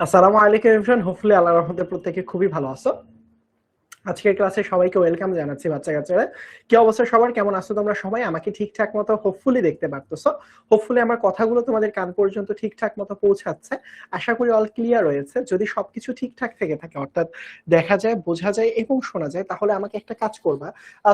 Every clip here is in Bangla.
আসসালামু আলাইকুম এভরিওয়ান, হোপফুলি আল্লাহর রহমতে প্রত্যেকে খুবই ভালো আছো। আজকের ক্লাসে সবাইকে ওয়েলকাম জানাচ্ছি। বাচ্চা কাচ্চারা কি অবস্থা সবার, কেমন আছো তোমরা সবাই? আমাকে ঠিকঠাক মতো হোপফুলি দেখতে পারতেছো? হোপফুলি আমার কথাগুলো তোমাদের কান পর্যন্ত ঠিকঠাক মতো পৌঁছাচ্ছে। আশা করি অল ক্লিয়ার রয়েছে। যদি সবকিছু ঠিকঠাক থেকে থাকে, অর্থাৎ দেখা যায়, বোঝা যায় এবং শোনা যায়, তাহলে আমাকে একটা কাজ করবা।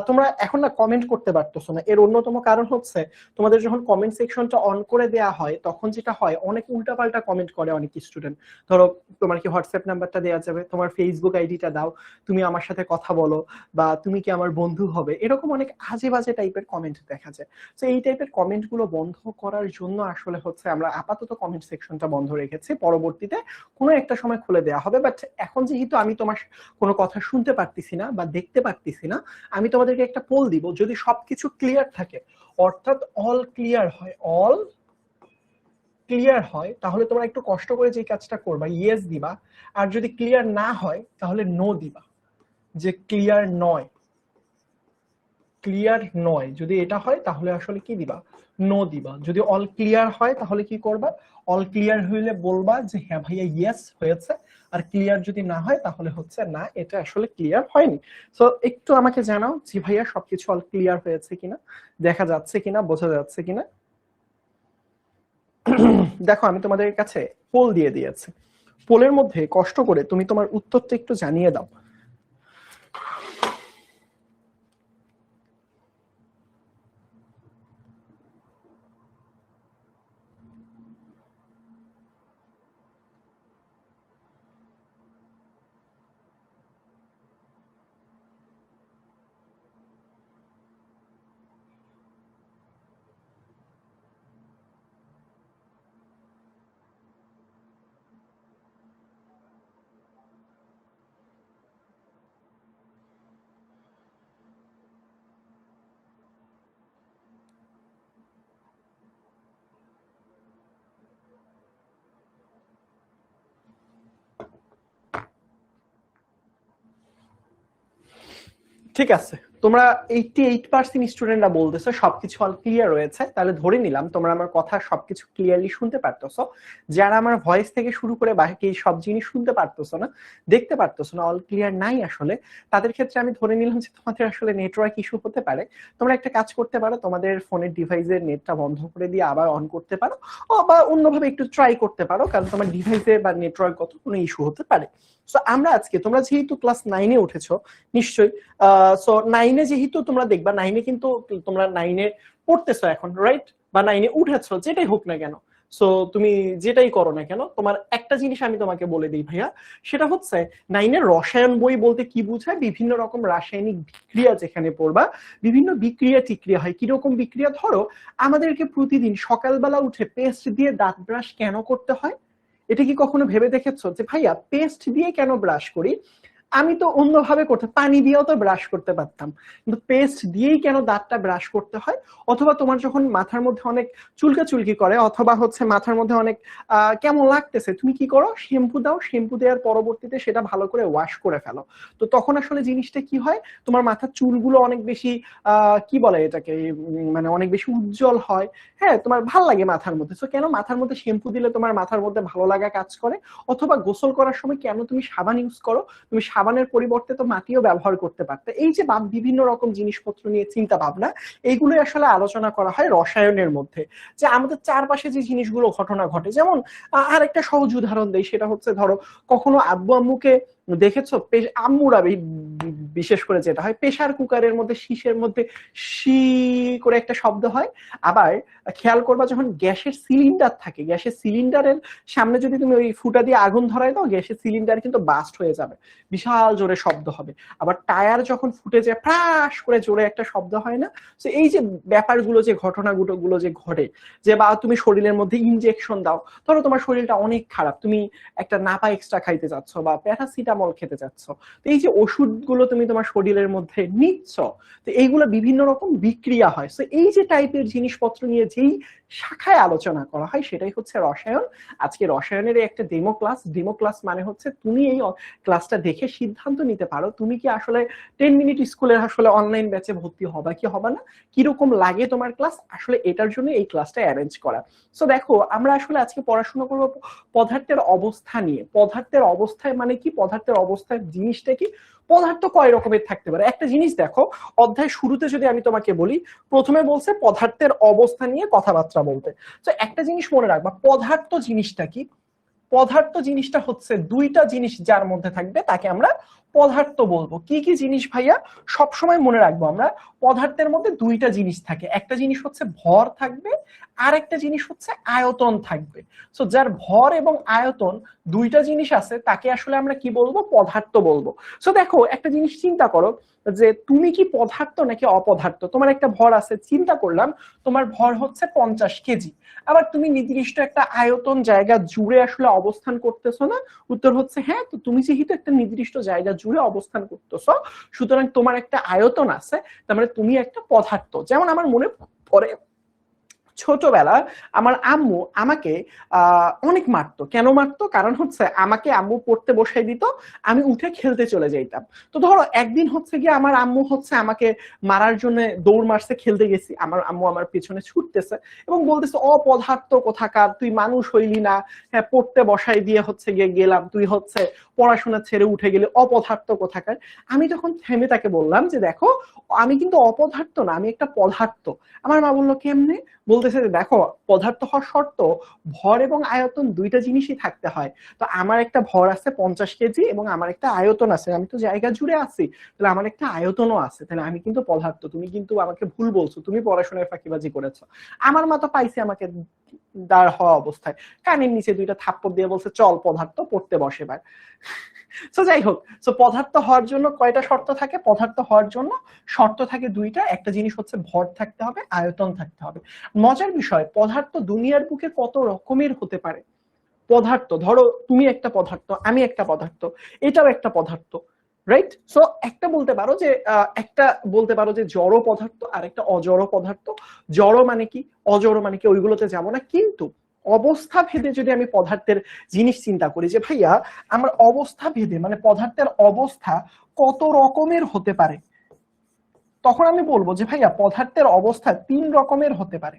তোমরা এখন না কমেন্ট করতে পারতেছো না, এর অন্যতম কারণ হচ্ছে তোমাদের যখন কমেন্ট সেকশনটা অন করে দেয়া হয় তখন যেটা হয়, অনেক উল্টাপাল্টা কমেন্ট করে অনেক স্টুডেন্ট। ধরো, তোমার কি হোয়াটসঅ্যাপ নাম্বারটা দেওয়া যাবে, তোমার ফেসবুক আইডিটা দাও, তুমি আমার সাথে কথা বলো, বা তুমি কি আমার বন্ধু হবে, এরকম অনেক আজে বাজে টাইপের কমেন্ট দেখা যায়। তো এই টাইপের কমেন্ট গুলো বন্ধ করার জন্য আসলে হচ্ছে আমরা আপাতত কমেন্ট সেকশনটা বন্ধ রেখেছি, পরবর্তীতে কোনো একটা সময় খুলে দেওয়া হবে। বাট এখন যেহেতু আমি তোমার কোনো কথা শুনতে পারতেছি না বা দেখতে পারতেছি না, আমি তোমাদেরকে একটা পোল দিব। যদি সবকিছু ক্লিয়ার থাকে, অর্থাৎ অল ক্লিয়ার হয়, অল ক্লিয়ার হয়, তাহলে তোমরা একটু কষ্ট করে যে কাজটা করবা, ইয়েস দিবা। আর যদি ক্লিয়ার না হয় তাহলে নো দিবা, যে ক্লিয়ার নয়। ক্লিয়ার নয় যদি এটা হয় তাহলে আসলে কি দিবা, নো দিবা। যদি অল ক্লিয়ার হয় তাহলে কি করবা, অল ক্লিয়ার হইলে বলবা যে হ্যাঁ ভাইয়া ইয়েস হয়েছে। আর ক্লিয়ার যদি না হয় তাহলে হচ্ছে না, এটা আসলে ক্লিয়ার হয়নি। সো একটু আমাকে জানাও যে ভাইয়া সবকিছু অল ক্লিয়ার হয়েছে কিনা, দেখা যাচ্ছে কিনা, বোঝা যাচ্ছে কিনা। দেখো, আমি তোমাদের কাছে পোল দিয়ে দিয়েছি। পোলের মধ্যে কষ্ট করে তুমি তোমার উত্তরটা একটু জানিয়ে দাও। ঠিক আছে, তোমরা 88% স্টুডেন্টরা বলতেছো সবকিছু অল ক্লিয়ার রয়েছে, তাহলে ধরে নিলাম তোমরা আমার কথা সবকিছু ক্লিয়ারলি শুনতে পারতেছো। যারা আমার ভয়েস থেকে শুরু করে বাকি সব জিনিস শুনতে পারতেছো না, দেখতে পারতেছো না, অল ক্লিয়ার নাই আসলে, তাদের ক্ষেত্রে আমি ধরে নিলাম যে তোমাদের আসলে নেটওয়ার্ক ইস্যু হতে পারে। তোমরা একটা কাজ করতে পারো, তোমাদের ফোনের ডিভাইসের নেটটা বন্ধ করে দিয়ে আবার অন করতে পারো, বা অন্যভাবে একটু ট্রাই করতে পারো, কারণ তোমার ডিভাইসে বা নেটওয়ার্কগত কোনো ইস্যু হতে পারে। সো আমরা আজকে, তোমরা যেহেতু ক্লাস 9-এ উঠেছো নিশ্চয়ই, সো 9-এ যেহেতু তোমরা দেখবা, 9-এ কিন্তু তোমরা 9-এ পড়তেছো এখন, রাইট? বা 9-এ উঠেছো, যেটাই হোক না কেন, সো তুমি যেটাই করো না কেন, তোমার একটা জিনিস আমি তোমাকে বলে দিই ভাইয়া, সেটা হচ্ছে 9-এর রসায়ন বই বলতে কি বোঝায়, বিভিন্ন রকম রাসায়নিক বিক্রিয়া যেখানে পড়বা, বিভিন্ন বিক্রিয়া টিক্রিয়া হয়। কিরকম বিক্রিয়া? ধরো, আমাদেরকে প্রতিদিন সকালবেলা উঠে পেস্ট দিয়ে দাঁত ব্রাশ কেন করতে হয়? এটা কি কখনো ভেবে দেখেছো যে ভাইয়া পেস্ট দিয়ে কেন ব্রাশ করি? আমি তো অন্যভাবে করতে, পানি দিয়েও তো ব্রাশ করতে পারতাম, কিন্তু পেস্ট দিয়েই কেন দাঁতটা ব্রাশ করতে হয়? অথবা তোমার যখন মাথার মধ্যে অনেক চুলকা চুলকি করে, অথবা হচ্ছে মাথার মধ্যে অনেক কেমন লাগতেছে, তুমি কি করো? শ্যাম্পু দাও, শ্যাম্পু দেওয়ার পরবর্তীতে সেটা ভালো করে ওয়াশ করে ফেলো। তো তখন আসলে জিনিসটা কি হয়, তোমার মাথার চুলগুলো অনেক বেশি কি বলে এটাকে, মানে অনেক বেশি উজ্জ্বল হয়। হ্যাঁ, তোমার ভাল লাগে মাথার মধ্যে। তো কেন মাথার মধ্যে শ্যাম্পু দিলে তোমার মাথার মধ্যে ভালো লাগা কাজ করে? অথবা গোসল করার সময় কেন তুমি সাবান ইউজ করো? তুমি সাবানের পরিবর্তে তো মাটিও ব্যবহার করতে পারতে। এই যে বিভিন্ন রকম জিনিসপত্র নিয়ে চিন্তা ভাবনা, এইগুলো আসলে আলোচনা করা হয় রসায়নের মধ্যে। যে আমাদের চারপাশে যে জিনিসগুলো ঘটনা ঘটে, যেমন আর একটা সহজ উদাহরণ দেই, সেটা হচ্ছে ধরো, কখনো আব্বু আম্মুকে দেখেছো, আম্মুরা বিশেষ করে যেটা হয়, প্রেসার কুকারের মধ্যে শীষের মধ্যে শি করে একটা শব্দ হয়। আবার খেয়াল করবা, যখন গ্যাসের সিলিন্ডার থাকে, গ্যাসের সিলিন্ডারের সামনে যদি তুমি ওই ফুটা দিয়ে আগুন ধরায় দাও, গ্যাসের সিলিন্ডার কিন্তু বাস্ট হয়ে যাবে, বিশাল জোরে শব্দ হবে। আবার টায়ার যখন ফুটে যায়, ফ্রাস করে জোরে একটা শব্দ হয় না? তো এই যে ব্যাপারগুলো, যে ঘটনাগুলো যে ঘটে, যে বা তুমি শরীরের মধ্যে ইনজেকশন দাও, ধরো তোমার শরীরটা অনেক খারাপ, তুমি একটা নাপা এক্সট্রা খাইতে যাচ্ছ বা প্যারাসিটামল খেতে যাচ্ছ, তো এই যে ওষুধগুলো তুমি তুমি তোমার শরীরের মধ্যে নিচ্ছ। তো এইগুলো বিভিন্ন রকম বিক্রিয়া হয়। তো এই যে টাইপের জিনিসপত্র নিয়ে যেই শাখায় আলোচনা করা হয় সেটাই হচ্ছে রসায়ন। আজকে রসায়নের একটা ডেমো ক্লাস। ডেমো ক্লাস মানে হচ্ছে তুমি এই ক্লাসটা দেখে সিদ্ধান্ত নিতে পারো তুমি কি আসলে 10 মিনিট স্কুলের আসলে অনলাইন ব্যাচে ভর্তি হবা কি হবা না, কিরকম লাগে তোমার ক্লাস, আসলে এটার জন্য এই ক্লাসটা অ্যারেঞ্জ করা। সো দেখো আমরা আসলে আজকে পড়াশোনা করবো পদার্থের অবস্থা নিয়ে। পদার্থের অবস্থায় মানে কি, পদার্থের অবস্থায় জিনিসটা কি, পদার্থ কয় রকমের থাকতে পারে। একটা জিনিস দেখো, অধ্যায় শুরুতে যদি আমি তোমাকে বলি, প্রথমে বলছে পদার্থের অবস্থা নিয়ে কথাবার্তা বলতে। তো একটা জিনিস মনে রাখবা, পদার্থ জিনিসটা কি, পদার্থ জিনিসটা হচ্ছে দুইটা জিনিস যার মধ্যে থাকবে তাকে আমরা পদার্থ বলবো। কি কি জিনিস ভাইয়া, সব সময় মনে রাখবো আমরা পদার্থের মধ্যে দুইটা জিনিস থাকে, একটা জিনিস হচ্ছে ভর থাকবে আর একটা জিনিস হচ্ছে আয়তন থাকবে। সো যার ভর এবং আয়তন দুইটা জিনিস আছে তাকে আসলে আমরা কি বলবো, পদার্থ বলবো। সো দেখো একটা জিনিস চিন্তা করো যে তুমি কি পদার্থ নাকি অপদার্থ। তোমার একটা ভর আছে, চিন্তা করলাম তোমার ভর হচ্ছে 50 কেজি, আবার তুমি নির্দিষ্ট একটা আয়তন জায়গা জুড়ে আসলে অবস্থান করতেছো না। উত্তর হচ্ছে হ্যাঁ। তো তুমি যেহেতু একটা নির্দিষ্ট জায়গা জুড়ে অবস্থান করতেছো, সুতরাং তোমার একটা আয়তন আছে, তার মানে তুমি একটা পদার্থ। যেমন আমার মনে পড়ে ছোটবেলা আমার আম্মু আমাকে অনেক মারতো। কেন মারতো, কারণ হচ্ছে আমাকে আম্মু পড়তে বসাই দিত, আমি উঠে খেলতে চলে যাইতাম। তো ধরো একদিন হচ্ছে গিয়ে আমার আম্মু হচ্ছে আমাকে মারার জন্য দৌড় মারছে, খেলতে গেছি, আমার আম্মু আমার পিছনে ছুটতেছে এবং বলতেছে অপদার্থ কোথাকার, তুই মানুষ হইলি না, হ্যাঁ পড়তে বসাই দিয়ে হচ্ছে গিয়ে গেলাম, তুই হচ্ছে পড়াশোনা ছেড়ে উঠে গেলি, অপদার্থ কোথাকার। আমি তখন থেমে তাকে বললাম যে দেখো আমি কিন্তু অপদার্থ না, আমি একটা পদার্থ। আমার মা বললো কেমনে, বলতেছে যে দেখো পদার্থ হওয়ার শর্ত ভর এবং আয়তন দুইটা জিনিসই থাকতে হয়। তো আমার একটা ভর আছে 50 কেজি এবং আমার একটা আয়তন আছে, আমি তো জায়গা জুড়ে আছি, তাহলে আমার একটা আয়তনও আছে, তাহলে আমি কিন্তু পদার্থ। তুমি কিন্তু আমাকে ভুল বলছো, তুমি পড়াশোনায় ফাঁকিবাজি করেছো। আমার মা তো পাইছে আমাকে দাঁড় হওয়া অবস্থায়, কানের নিচে দুইটা থাপ্পড় দিয়ে বলছে চল পদার্থ পড়তে বসে এবার। তো যাই হোক, তো পদার্থ হওয়ার জন্য কয়টা শর্ত থাকে, পদার্থ হওয়ার জন্য শর্ত থাকে দুইটা, একটা জিনিস হচ্ছে ভর থাকতে হবে, আয়তন থাকতে হবে। মজার বিষয়, পদার্থ দুনিয়ার বুকে কত রকমের হতে পারে। পদার্থ ধরো তুমি একটা পদার্থ, আমি একটা পদার্থ, এটাও একটা পদার্থ, রাইট। সো একটা বলতে পারো যে একটা বলতে পারো যে জড় পদার্থ আর একটা অজড় পদার্থ। জড় মানে কি, অজড় মানে কি, ওইগুলোতে যাবো না। কিন্তু অবস্থা ভেদে যদি আমি পদার্থের জিনিস চিন্তা করি যে ভাইয়া আমার অবস্থা ভেদে মানে পদার্থের অবস্থা কত রকমের হতে পারে, তখন আমি বলবো যে ভাইয়া পদার্থের অবস্থা 3 রকমের হতে পারে।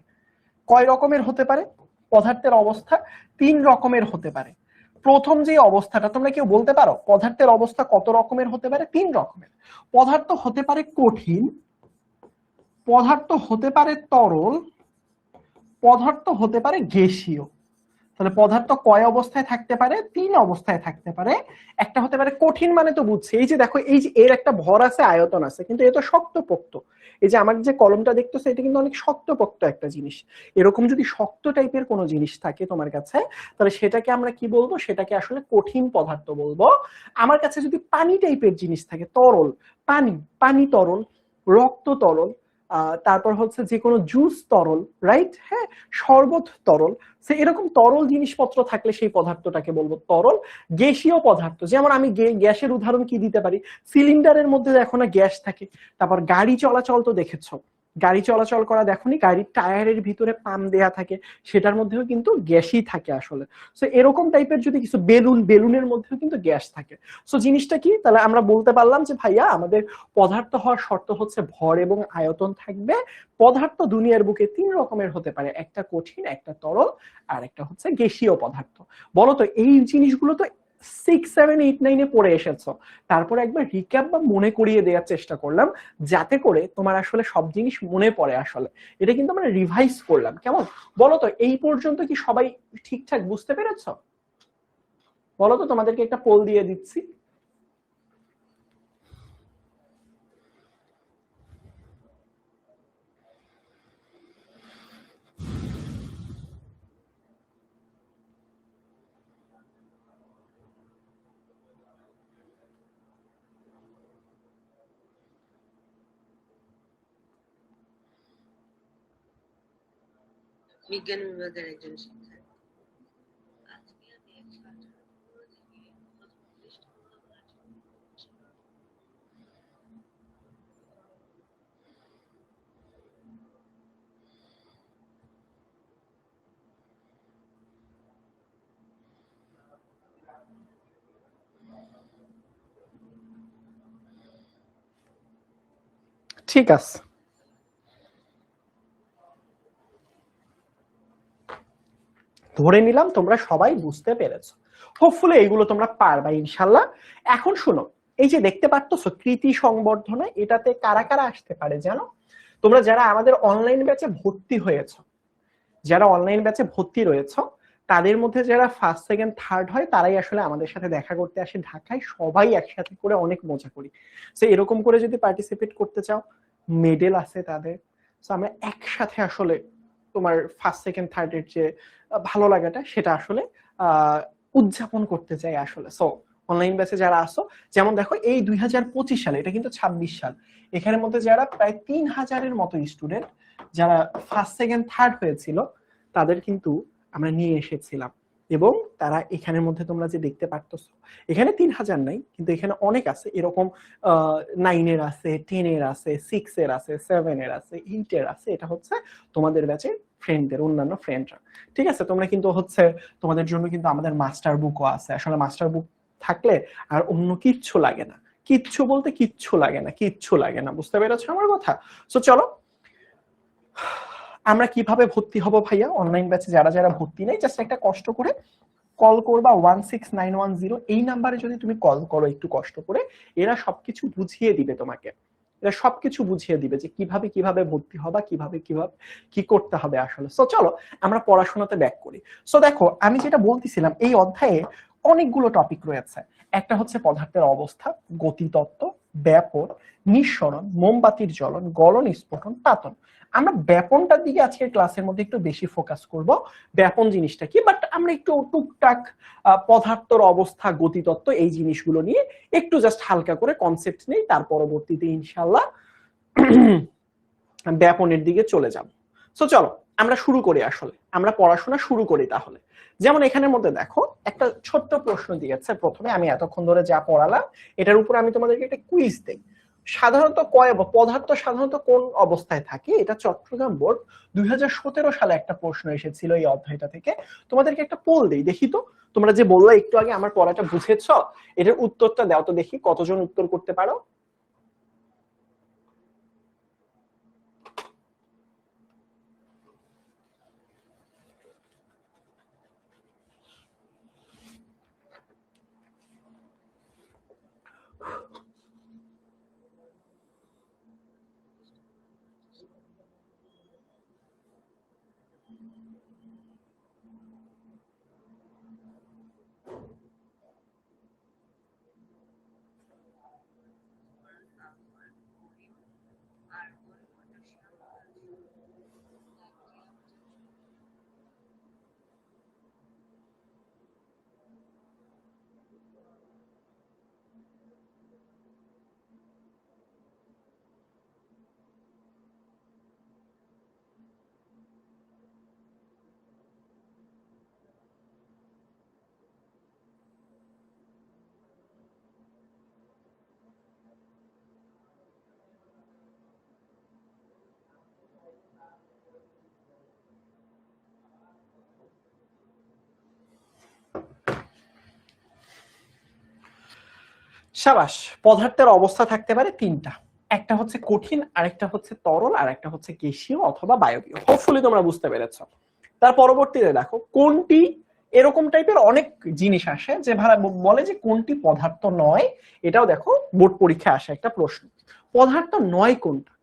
কয় রকমের হতে পারে, পদার্থের অবস্থা 3 রকমের হতে পারে। প্রথম যে অবস্থাটা, তোমরা কেউ বলতে পারো পদার্থের অবস্থা কত রকমের হতে পারে? 3 রকমের। পদার্থ হতে পারে কঠিন, পদার্থ হতে পারে তরল, পদার্থ হতে পারে গ্যাসীয়। তাহলে পদার্থ কয় অবস্থায় থাকতে পারে? 3 অবস্থায় থাকতে পারে। একটা হতে পারে কঠিন, মানে তো বুঝছি, এই যে দেখো এই যে এর একটা ভর আছে, আয়তন আছে, কিন্তু এ তো শক্তপোক্ত। এই যে আমার যে কলমটা দেখতেছো এটা কিন্তু অনেক শক্তপোক্ত একটা জিনিস। এরকম যদি শক্ত টাইপের কোনো জিনিস থাকে তোমার কাছে, তাহলে সেটাকে আমরা কি বলবো, সেটাকে আসলে কঠিন পদার্থ বলবো। আমার কাছে যদি পানি টাইপের জিনিস থাকে, তরল, পানি, পানি তরল, রক্ত তরল, তারপর হচ্ছে যে কোনো জুস তরল, রাইট, হ্যাঁ, শরবত তরল। এরকম তরল জিনিসপত্র থাকলে সেই পদার্থটাকে বলবো তরল। গ্যাসীয় পদার্থ, যেমন আমি গ্যাসের উদাহরণ কি দিতে পারি, সিলিন্ডারের মধ্যে দেখো না গ্যাস থাকে। তারপর গাড়ি চলাচল তো দেখেছো, গাড়ি চলাচল করা দেখোনি, গাড়ির টায়ারের ভিতরে পাম্প দেয়া থাকে, সেটার মধ্যেও কিন্তু গ্যাসই থাকে আসলে। সো এরকম টাইপের যদি কিছু, বেলুন, বেলুনের মধ্যেও কিন্তু গ্যাস থাকে। সো জিনিসটা কি, তাহলে আমরা বলতে পারলাম যে ভাইয়া আমাদের পদার্থ হওয়ার শর্ত হচ্ছে ভর এবং আয়তন থাকবে। পদার্থ দুনিয়ার বুকে 3 রকমের হতে পারে, একটা কঠিন, একটা তরল, আর একটা হচ্ছে গ্যাসীয় পদার্থ। বলতো এই জিনিসগুলো তো 6, 7, 8, 9 পড়ে এসেছো, তারপর একবার রিক্যাপ বা মনে করিয়ে দেওয়ার চেষ্টা করলাম যাতে করে তোমার আসলে সব জিনিস মনে পড়ে। আসলে এটা কিন্তু আমরা রিভাইজ করলাম, কেমন বলতো, এই পর্যন্ত কি সবাই ঠিকঠাক বুঝতে পেরেছো? বলতো তোমাদেরকে একটা পোল দিয়ে দিচ্ছি। বিজ্ঞান বিভাগের একজন শিক্ষার্থী। ঠিক আছে, ধরে নিলাম তোমরা সবাই বুঝতে পেরেছো। হোপফুলি এইগুলো তোমরা পারবা ইনশাল্লাহ। এখন শুনো, এই যে দেখতে পারতেছো কৃতি সংবর্ধনা, এটাতে কারা কারা আসতে পারে জানো? তোমরা যারা আমাদের অনলাইন ব্যাচে ভর্তি হয়েছো, যারা অনলাইন ব্যাচে ভর্তি রয়েছে, তাদের মধ্যে যারা ফার্স্ট সেকেন্ড থার্ড হয় তারাই আসলে আমাদের সাথে দেখা করতে আসে ঢাকায়, সবাই একসাথে করে অনেক মজা করি। সো এরকম করে যদি পার্টিসিপেট করতে চাও, মেডেল আছে তাদের। সো আমরা একসাথে আসলে তোমার ফার্স্ট সেকেন্ড থার্ডের যে ভালো লাগাটা সেটা আসলে উদযাপন করতে চাই আসলে। সো অনলাইন ব্যাচে যারা আসো, যেমন দেখো এই 2025 সালে, এটা কিন্তু 26 সাল, এখানের মধ্যে যারা প্রায় 3000-এর মতো স্টুডেন্ট যারা ফার্স্ট সেকেন্ড থার্ড হয়েছিল তাদের কিন্তু আমরা নিয়ে এসেছিলাম। এবং তারা এখানের মধ্যে তোমরা যে দেখতে পারতেছো, এখানে 3000 নাই, কিন্তু এখানে অনেক আছে এরকম, 9-এর আছে, 10-এর আছে, 6-এর আছে, 7-এর আছে, 8-এর আছে। এটা হচ্ছে তোমাদের ব্যাচে ফ্রেন্ডদের, অন্যান্য ফ্রেন্ডরা। ঠিক আছে, তোমরা কিন্তু হচ্ছে তোমাদের জন্য কিন্তু আমাদের মাস্টার বুকও আছে। আসলে মাস্টার বুক থাকলে আর অন্য কিচ্ছু লাগে না, কিচ্ছু বলতে কিচ্ছু লাগে না, কিচ্ছু লাগে না, বুঝতে পেরেছো আমার কথা? সো চলো, আমরা কিভাবে ভর্তি হব ভাইয়া অনলাইন ব্যাচে? যারা যারা ভর্তি নেই, জাস্ট একটা কষ্ট করে কল করবা 16910, এই নাম্বারে যদি তুমি কল করো একটু কষ্ট করে, এরা সবকিছু বুঝিয়ে দিবে তোমাকে, এরা সবকিছু বুঝিয়ে দিবে যে কিভাবে কিভাবে ভর্তি হবা, কিভাবে কিভাবে কি করতে হবে আসলে। সো চলো আমরা পড়াশোনাতে ব্যাক করি। সো দেখো, আমি যেটা বলতেছিলাম, এই অধ্যায়ে অনেকগুলো টপিক রয়েছে। একটা হচ্ছে পদার্থের অবস্থা, গতিতত্ত্ব, ব্যাপন, নিঃসরণ, মোমবাতির জ্বলন, গলন, স্ফোটন, পাতন। আমরা ব্যাপনটার দিকে আজকের ক্লাসের মধ্যে একটু বেশি ফোকাস করব, ব্যাপন জিনিসটা কি, বাট আমরা একটু টুকটাক পদার্থের অবস্থা, গতিতত্ত্ব, এই জিনিসগুলো নিয়ে একটু জাস্ট হালকা করে কনসেপ্ট নেই, তার পরবর্তীতে ইনশাল্লাহ ব্যাপনের দিকে চলে যাব। সো চলো আমরা শুরু করি, আসলে আমরা পড়াশোনা শুরু করি তাহলে। যেমন এখানের মধ্যে দেখো একটা ছোট্ট প্রশ্ন দিয়েছে প্রথমে, আমি এতক্ষণ ধরে যা পড়ালাম এটার উপর আমি তোমাদেরকে একটা কুইজ দেই। সাধারণত পদার্থ সাধারণত কোন অবস্থায় থাকে? এটা চট্টগ্রাম বোর্ড 2017 সালে একটা প্রশ্ন এসেছিল এই অধ্যায়টা থেকে। তোমাদেরকে একটা পোল দেই, দেখি তো তোমরা যে বললা একটু আগে আমার পড়াটা বুঝেছ, এটার উত্তরটা দাও তো দেখি কতজন উত্তর করতে পারো। সাবাস। পদার্থের অবস্থা থাকতে পারে তিনটা, একটা হচ্ছে কঠিন, আরেকটা হচ্ছে তরল, আর একটা হচ্ছে গ্যাসীয় অথবা বায়বীয়। হোপফুলি তোমরা বুঝতে পেরেছ। তার পরবর্তীতে দেখো কোনটি, এরকম টাইপের অনেক জিনিস আসে যে বলে যে কোনটি পদার্থ নয়। এটাও দেখো বোর্ড পরীক্ষায় আসে একটা প্রশ্ন, পদার্থ নয় কোনটা।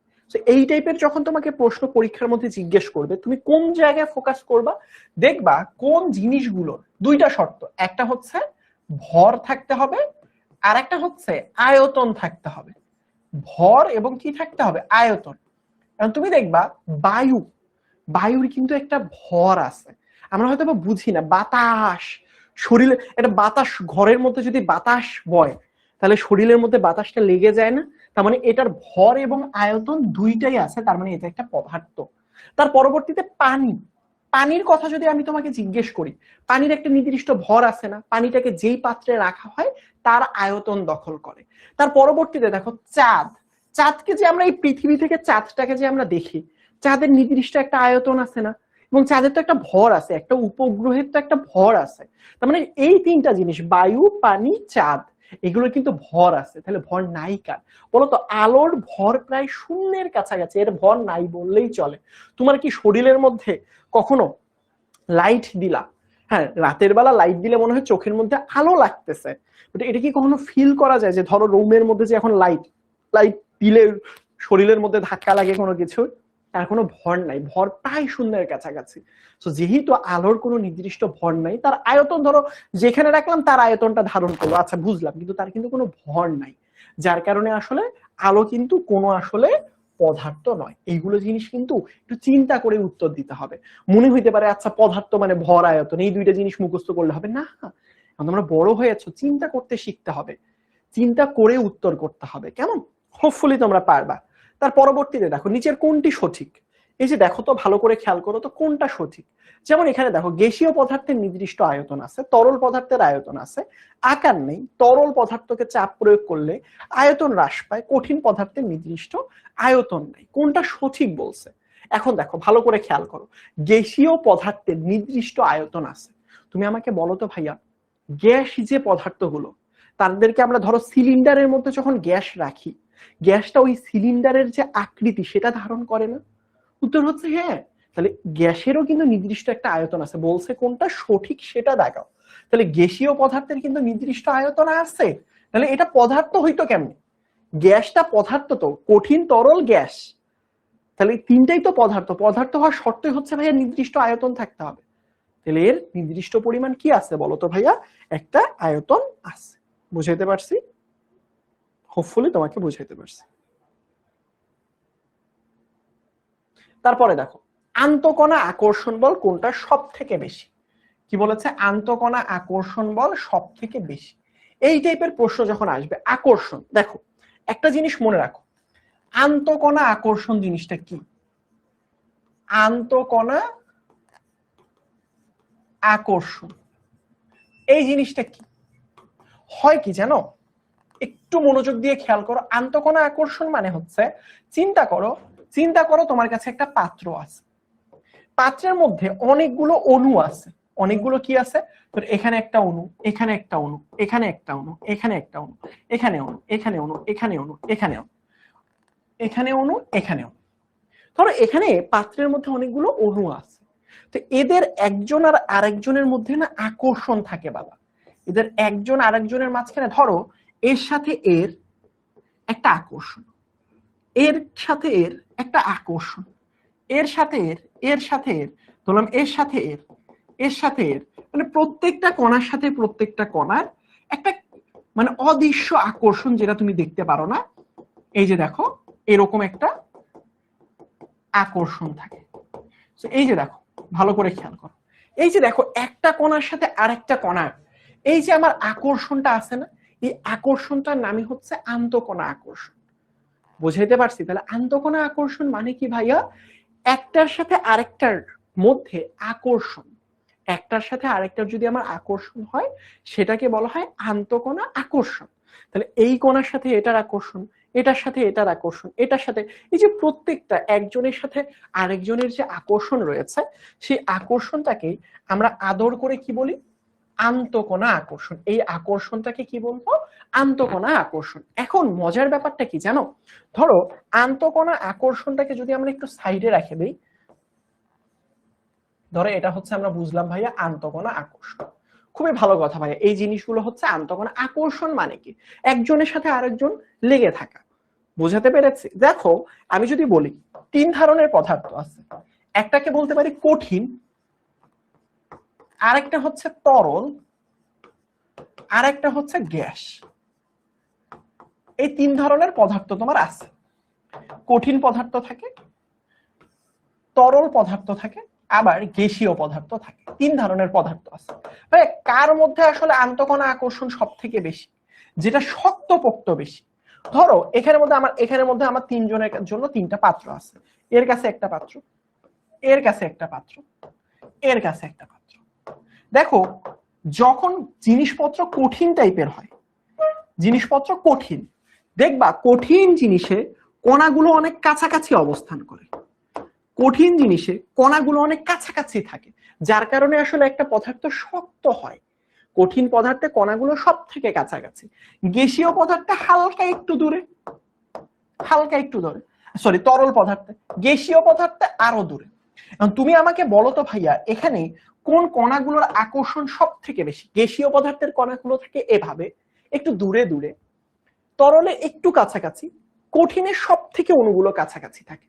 এই টাইপের যখন তোমাকে প্রশ্ন পরীক্ষার মধ্যে জিজ্ঞেস করবে, তুমি কোন জায়গায় ফোকাস করবা? দেখবা কোন জিনিসগুলোর দুইটা শর্ত, একটা হচ্ছে ভর থাকতে হবে, আর একটা হচ্ছে আয়তন থাকতে হবে। ভর এবং কি থাকতে হবে? আয়তন। কারণ তুমি দেখবা বায়ু, বায়ুর কিন্তু একটা ভর আছে, আমরা হয়তো বুঝি না। বাতাস, শরীরে একটা বাতাস, ঘরের মধ্যে যদি বাতাস বয় তাহলে শরীরের মধ্যে বাতাসটা লেগে যায় না? তার মানে এটার ভর এবং আয়তন দুইটাই আছে, তার মানে এটা একটা পদার্থ। তার পরবর্তীতে পানি, পানির কথা যদি আমি তোমাকে জিজ্ঞেস করি, পানির একটা নির্দিষ্ট ভর আছে না? পানিটাকে যেই পাত্রে রাখা হয় তার আয়তন দখল করে। তার পরবর্তীতে দেখো চাঁদ, চাঁদকে যে আমরা এই পৃথিবী থেকে চাঁদটাকে যে আমরা দেখি, চাঁদের নির্দিষ্ট একটা আয়তন আছে না? এবং চাঁদের তো একটা ভর আছে, একটা উপগ্রহের তো একটা ভর আছে। তার মানে এই তিনটা জিনিস, বায়ু, পানি, চাঁদ, এগুলো কিন্তু ভর আছে, তাহলে ভর নাই কার বলতো? আলোর ভর প্রায় শূন্যের কাছাকাছি, এর ভর নাই বললেই চলে। তোমার কি শরীরের মধ্যে কখনো লাইট দিলা, হ্যাঁ রাতের বেলা লাইট দিলে মনে হয় চোখের মধ্যে আলো লাগতেছে, বাট এটা কি কখনো ফিল করা যায় যে ধরো রুমের মধ্যে যে এখন লাইট লাইট দিলে শরীরের মধ্যে ধাক্কা লাগে কোনো কিছু? তার কোনো ভর নাই, ভর প্রায় শূন্যের কাছাকাছি। তো যেহেতু আলোর কোনো নির্দিষ্ট ভর নাই, তার আয়তন ধরো যেখানে রাখলাম তার আয়তনটা ধারণ করলো, আচ্ছা বুঝলাম, কিন্তু তার কিন্তু কোনো ভর নাই, যার কারণে আসলে আলো কিন্তু কোনো আসলে পদার্থ নয়। এইগুলো জিনিস কিন্তু একটু চিন্তা করে উত্তর দিতে হবে। মনে হইতে পারে আচ্ছা পদার্থ মানে ভর আয়তন, এই দুইটা জিনিস মুখস্থ করলে হবে না। তোমরা বড় হয়েছো, চিন্তা করতে শিখতে হবে, চিন্তা করে উত্তর করতে হবে, কেমন? হোপফুলি তোমরা পারবা। তার পরবর্তীতে দেখো নিচের কোনটি সঠিক। এই যে দেখো তো, ভালো করে খেয়াল করো তো কোনটা সঠিক। যেমন এখানে দেখো গ্যাসীয় পদার্থের নির্দিষ্ট আয়তন আছে, তরল পদার্থের আয়তন আছে, আকার নেই। তরল পদার্থকে চাপ প্রয়োগ করলে আয়তন হ্রাস পায়, কঠিন পদার্থের নির্দিষ্ট আয়তন নেই। কোনটা সঠিক বলছে? এখন দেখো ভালো করে খেয়াল করো, গ্যাসীয় পদার্থের নির্দিষ্ট আয়তন আছে। তুমি আমাকে বলো তো ভাইয়া, গ্যাস যে পদার্থগুলো তাদেরকে আমরা ধরো সিলিন্ডারের মধ্যে যখন গ্যাস রাখি, গ্যাসটা ওই সিলিন্ডারের যে আকৃতি সেটা ধারণ করে না? উত্তর হচ্ছে হ্যাঁ। তাহলে গ্যাসেরও কিন্তু নির্দিষ্ট একটা আয়তন আছে, বলছে কোনটা সঠিক সেটা দেখাও। তাহলে গ্যাসীয় পদার্থের কিন্তু নির্দিষ্ট আয়তন আছে, তাহলে এটা পদার্থ হইতো কেমন? গ্যাসটা পদার্থ তো, কঠিন তরল গ্যাস, তাহলে তিনটাই তো পদার্থ। পদার্থ হওয়ার শর্তই হচ্ছে ভাইয়া নির্দিষ্ট আয়তন থাকতে হবে। তাহলে এর নির্দিষ্ট পরিমাণ কি আছে বলতো ভাইয়া? একটা আয়তন আছে। বুঝাইতে পারছি? হোপফুলি তোমাকে বুঝাইতে পারছি। তারপরে দেখো আন্তঃকণা আকর্ষণ বল কোনটা সব থেকে বেশি। কি বলেছে? আন্তঃকণা আকর্ষণ বল সব থেকে বেশি। এই টাইপের প্রশ্ন যখন আসবে, আকর্ষণ, দেখো একটা জিনিস মনে রাখো, আন্তঃকণা আকর্ষণ জিনিসটা কি? আন্তঃকণা আকর্ষণ এই জিনিসটা কি হয় কি জানো? একটু মনোযোগ দিয়ে খেয়াল করো। আন্তঃকণা আকর্ষণ মানে হচ্ছে, চিন্তা করো, চিন্তা করো তোমার কাছে একটা পাত্র আছে, পাত্রের মধ্যে অনেকগুলো অণু আছে। অনেকগুলো কি আছে? তো এখানে একটা অণু, এখানে একটা অণু, এখানে একটা অণু, এখানে একটা অণু, এখানে অণু, এখানে অণু, এখানে অণু, এখানে অণু, এখানে অণু, এখানে অণু। ধরো এখানে পাত্রের মধ্যে অনেকগুলো অণু আছে, তো এদের একজন আর আরেকজনের মধ্যে না আকর্ষণ থাকে বাবা। এদের একজন আরেকজনের মাঝখানে ধরো এর সাথে এর একটা আকর্ষণ, এর সাথে এর একটা আকর্ষণ, এর সাথে এর, এর সাথে এর, ধরলাম এর সাথে এর, এর সাথে এর, মানে প্রত্যেকটা কণার সাথে প্রত্যেকটা কণার একটা মানে অদৃশ্য আকর্ষণ, যেটা তুমি দেখতে পারো না। এই যে দেখো এরকম একটা আকর্ষণ থাকে। এই যে দেখো ভালো করে খেয়াল করো, এই যে দেখো একটা কণার সাথে আরেকটা কণার এই যে আমার আকর্ষণটা আছে না, এই আকর্ষণটার নামই হচ্ছে আন্তঃকণা আকর্ষণ। বুঝাইতে পারছি? তাহলে আন্তঃকণা আকর্ষণ মানে কি ভাইয়া? একটার সাথে আরেকটার মধ্যে আকর্ষণ, একটার সাথে আরেকটার যদি আমার আকর্ষণ হয় সেটাকে বলা হয় আন্তঃকণা আকর্ষণ। তাহলে এই কণার সাথে এটার আকর্ষণ, এটার সাথে এটার আকর্ষণ, এটার সাথে, এই যে প্রত্যেকটা একজনের সাথে আরেকজনের যে আকর্ষণ রয়েছে, সেই আকর্ষণটাকে আমরা আদর করে কি বলি? আন্তঃকণা আকর্ষণ। এই আকর্ষণটাকে কি বলবো? আন্তঃকণা আকর্ষণ। এখন মজার ব্যাপারটা কি জানো? ধরো আন্তঃকণা আকর্ষণটাকে যদি আমরা একটু সাইডে রেখে দিই, ধরো এটা হচ্ছে আমরা বুঝলাম ভাইয়া আন্তঃকণা আকর্ষণ। খুবই ভালো কথা ভাইয়া, এই জিনিসগুলো হচ্ছে আন্তঃকণা আকর্ষণ মানে কি? একজনের সাথে আরেকজন লেগে থাকা। বুঝাতে পেরেছি? দেখো আমি যদি বলি তিন ধরনের পদার্থ আছে, একটাকে বলতে পারি কঠিন, আরেকটা হচ্ছে তরল, আরেকটা হচ্ছে গ্যাস। এই তিন ধরনের পদার্থ তোমার আছে। কঠিন পদার্থ থাকে, তরল পদার্থ থাকে, আবার গ্যাসীয় পদার্থ থাকে। তিন ধরনের পদার্থ আছে। মানে কার মধ্যে আসলে আন্তঃকণা আকর্ষণ সব থেকে বেশি? যেটা শক্তপোক্ত বেশি। ধরো এখানের মধ্যে আমার তিনজনের জন্য তিনটা পাত্র আছে, এর কাছে একটা পাত্র, এর কাছে একটা পাত্র, এর কাছে একটা পাত্র। দেখো যখন জিনিসপত্র কঠিন টাইপের হয়, জিনিসপত্র কঠিন, দেখবা কঠিন জিনিসে কণাগুলো অনেক কাছাকাছি অবস্থান করে, কঠিন জিনিসে কণাগুলো অনেক কাছাকাছি থাকে, যার কারণে আসলে একটা পদার্থ শক্ত হয়। কঠিন পদার্থে কণাগুলো সব থেকে কাছাকাছি, গ্যাসীয় পদার্থে হালকা একটু দূরে, হালকা একটু দূরে, সরি তরল পদার্থে, গ্যাসীয় পদার্থে আরো দূরে। তুমি আমাকে বলো তো ভাইয়া এখানে কোন কণাগুলোর আকর্ষণ সব থেকে বেশি? গ্যাসীয় পদার্থের কণাগুলো থাকে এভাবে একটু দূরে দূরে, তরলে একটু কাছাকাছি, কঠিনের সব থেকে অণুগুলো কাছাকাছি থাকে।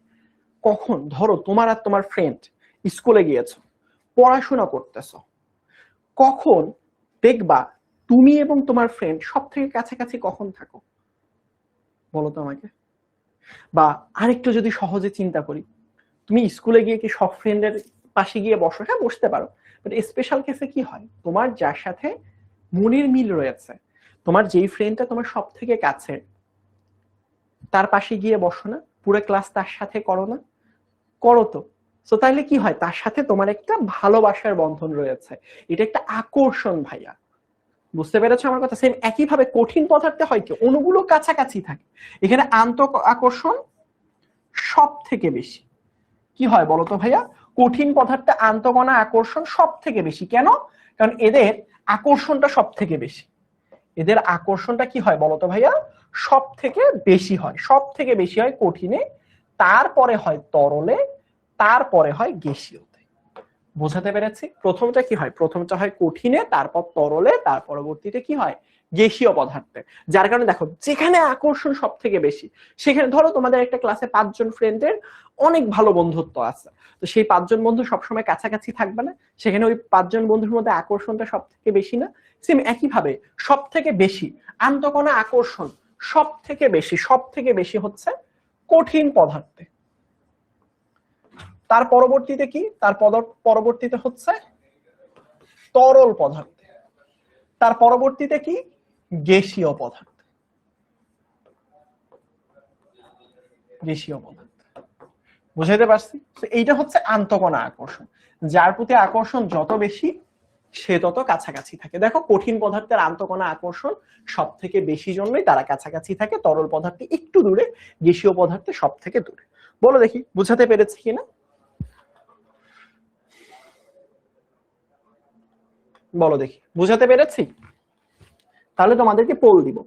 কখন? ধরো তোমার আর তোমার ফ্রেন্ড স্কুলে গিয়েছো, পড়াশোনা করতেছো, কখন দেখবা তুমি এবং তোমার ফ্রেন্ড সব থেকে কাছাকাছি কখন থাকো বলো তো আমাকে। বা আরেকটু যদি সহজে চিন্তা করি, তুমি স্কুলে গিয়ে কি সব ফ্রেন্ডের পাশে গিয়ে বসো? হ্যাঁ বসতে পারো, বাট স্পেশাল কেসে কি হয়, তোমার যার সাথে মনের মিল রয়েছে, তোমার যেই ফ্রেন্ডটা তোমার সব থেকে কাছে, তার পাশে গিয়ে বসো না? পুরো ক্লাস তার সাথে করো না? করো তো। তো তাহলে কি হয়, তার সাথে তোমার একটা ভালোবাসার বন্ধন রয়েছে, এটা একটা আকর্ষণ ভাইয়া। বুঝতে পেরেছো আমার কথা? সেম একই ভাবে কঠিন পদার্থে হয় কি, অণুগুলো কাছাকাছি থাকে, এখানে আন্ত আকর্ষণ সব থেকে বেশি। কি হয় বলতো ভাইয়া, কঠিন পদার্থে আন্তঃকণা আকর্ষণ সব থেকে বেশি। কেন? কারণ এদের আকর্ষণটা সব থেকে বেশি, এদের আকর্ষণটা কি হয় বলতো ভাইয়া, সব থেকে বেশি হয়, সব থেকে বেশি হয় কঠিনে, তারপরে হয় তরলে, তারপরে হয় গ্যাসীয়তে। বোঝাতে পেরেছি? প্রথমটা কি হয়, প্রথমটা হয় কঠিনে, তারপর তরলে, তার পরবর্তীতে কি হয় গ্যাসীয় পদার্থে। যার কারণে দেখো যেখানে আকর্ষণ সব থেকে বেশি, সেখানে ধরো তোমাদের একটা ক্লাসে 5 জন ফ্রেন্ডের অনেক ভালো বন্ধুত্ব আছে, তো সেই 5 জন বন্ধু সবসময় কাছাকাছি থাকবে না, সেখানে ওই 5 জন বন্ধুর মধ্যে আকর্ষণটা সব থেকে বেশি না? সেম একই ভাবে সব থেকে বেশি আন্তঃকণা আকর্ষণ সব থেকে বেশি, সব থেকে বেশি হচ্ছে কঠিন পদার্থে। তার পরবর্তীতে কি, তার পরবর্তীতে হচ্ছে তরল পদার্থ, তার পরবর্তীতে কি গ্যাসীয় পদার্থ, গ্যাসীয় পদার্থ। বুঝাইতে পারছি? এইটা হচ্ছে আন্তঃকণা আকর্ষণ, যার প্রতি আকর্ষণ যত বেশি সে তত কাছাকাছি থাকে। দেখো কঠিন পদার্থের আন্তঃকণা আকর্ষণ সব থেকে বেশি জন্যই তারা কাছাকাছি থাকে, তরল পদার্থে একটু দূরে, গ্যাসীয় পদার্থে সব থেকে দূরে। বলো দেখি বুঝাতে পেরেছি কিনা, বলো দেখি বুঝাতে পেরেছি? তাহলে তোমাদেরকে পোল দিব।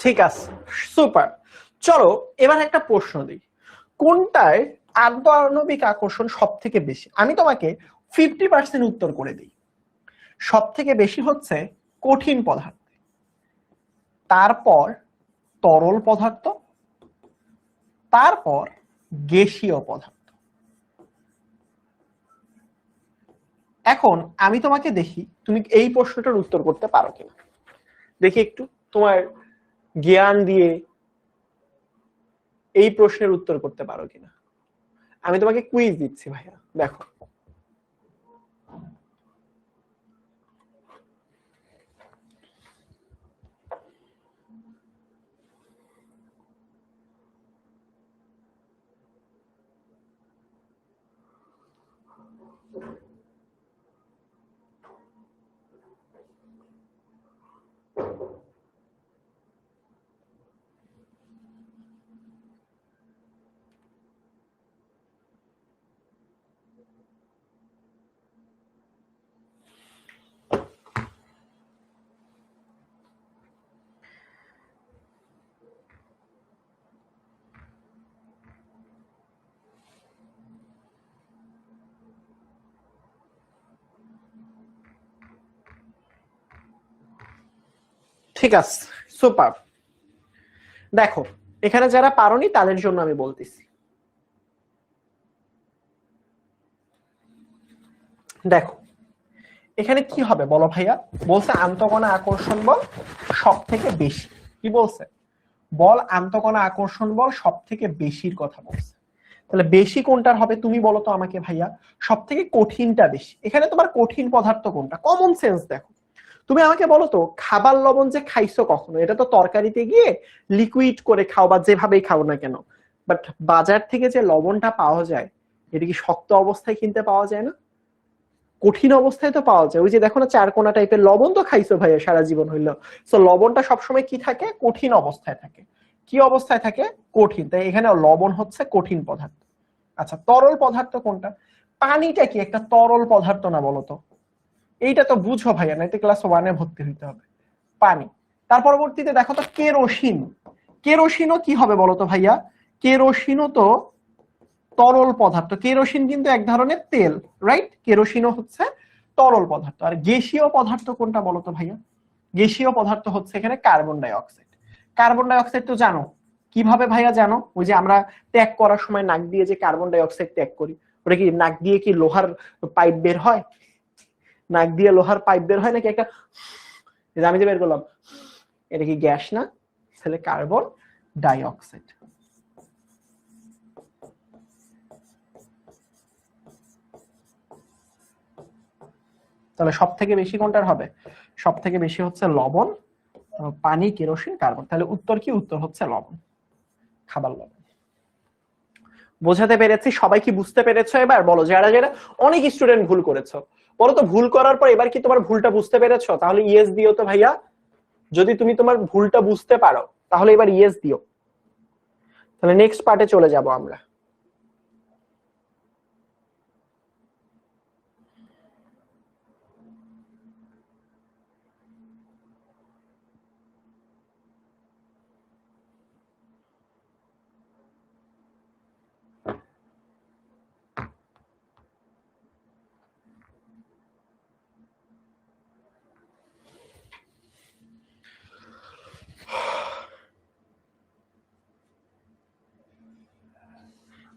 ঠিক আছে, সুপার। চলো এবার একটা প্রশ্ন দিই, কোনটায় আন্তঃআণবিক আকর্ষণ সব থেকে বেশি? আমি তোমাকে 50% উত্তর করে দিই। সব থেকে বেশি হচ্ছে কঠিন পদার্থ, তারপর তরল পদার্থ, তারপর গ্যাসীয় পদার্থ। এখন আমি তোমাকে দেখি তুমি এই প্রশ্নটার উত্তর করতে পারো কিনা, দেখি একটু তোমার জ্ঞান দিয়ে এই প্রশ্নের উত্তর করতে পারো কিনা। আমি তোমাকে কুইজ দিচ্ছি ভাইয়া, দেখো। ঠিক আছে, সুপার। দেখো এখানে যারা পারোনি তাদের জন্য আমি বলতেছি। দেখো এখানে কি হবে বলো ভাইয়া? বলছে আন্তঃকণা আকর্ষণ বল সব থেকে বেশি। কি বলছে? বল আন্তঃকণা আকর্ষণ বল সব থেকে বেশির কথা বলছে। তাহলে বেশি কোনটার হবে তুমি বলো তো আমাকে ভাইয়া? সব থেকে কঠিনটা বেশি। এখানে তোমার কঠিন পদার্থ কোনটা? কমন সেন্স দেখো। তুমি আমাকে বলো তো খাবার লবণ যে খাইছো কখনো, এটা তো তরকারিতে গিয়ে লিকুইড করে খাও বা যেভাবেই খাও না কেন, বাট বাজার থেকে যে লবণটা পাওয়া যায় এটা কি শক্ত অবস্থায় কিনতে পাওয়া যায় না? কঠিন অবস্থায় তো পাওয়া যায়। ওই যে দেখো না চারকোনা টাইপের লবণ তো খাইছো ভাইয়া সারা জীবন হইলো। সো লবণটা সবসময় কি থাকে? কঠিন অবস্থায় থাকে। কি অবস্থায় থাকে? কঠিন। তাই এখানে লবণ হচ্ছে কঠিন পদার্থ। আচ্ছা তরল পদার্থ কোনটা? পানিটা কি একটা তরল পদার্থ না বলতো? এইটা তো বুঝো ভাইয়া, নাইতে ক্লাস 1-এ ভর্তি হইতে হবে। পানি। তার পরবর্তীতে দেখো তো কেরোসিন। কেরোসিনও কি হবে বলতো ভাইয়া? কেরোসিনও তো তরল পদার্থ। কেরোসিন কিন্তু এক ধরনের তেল, রাইট? কেরোসিনও হচ্ছে তরল পদার্থ। আর গ্যাসীয় পদার্থ কোনটা বলতো ভাইয়া? গ্যাসীয় পদার্থ হচ্ছে এখানে carbon die oxide. Carbon die oxide তো জানো কিভাবে ভাইয়া? জানো ওই যে আমরা ত্যাগ করার সময় নাক দিয়ে যে কার্বন ডাই অক্সাইড ত্যাগ করি, ওটা কি নাক দিয়ে কি লোহার পাইপ বের হয়? নাক দিয়ে লোহার পাইপ বের হয় নাকি একটা আমি যে বের করলাম, এটা কি গ্যাস না? তাহলে কার্বন ডাই অক্সাইড। তাহলে সব থেকে বেশি কোনটার হবে? সব থেকে বেশি হচ্ছে লবণ, পানি, কেরোসিন, কার্বন। তাহলে উত্তর কি? উত্তর হচ্ছে লবণ, খাবার লবণ। বোঝাতে পেরেছি? সবাই কি বুঝতে পেরেছো? এবার বলো যারা যারা, অনেক স্টুডেন্ট ভুল করেছো, বলো তো ভুল করার পর এবার কি তোমার ভুলটা বুঝতে পেরেছো? তাহলে ইয়েস দিও তো ভাইয়া। যদি তুমি তোমার ভুলটা বুঝতে পারো তাহলে এবার ইয়েস দিও। তাহলে নেক্সট পার্টে চলে যাব আমরা।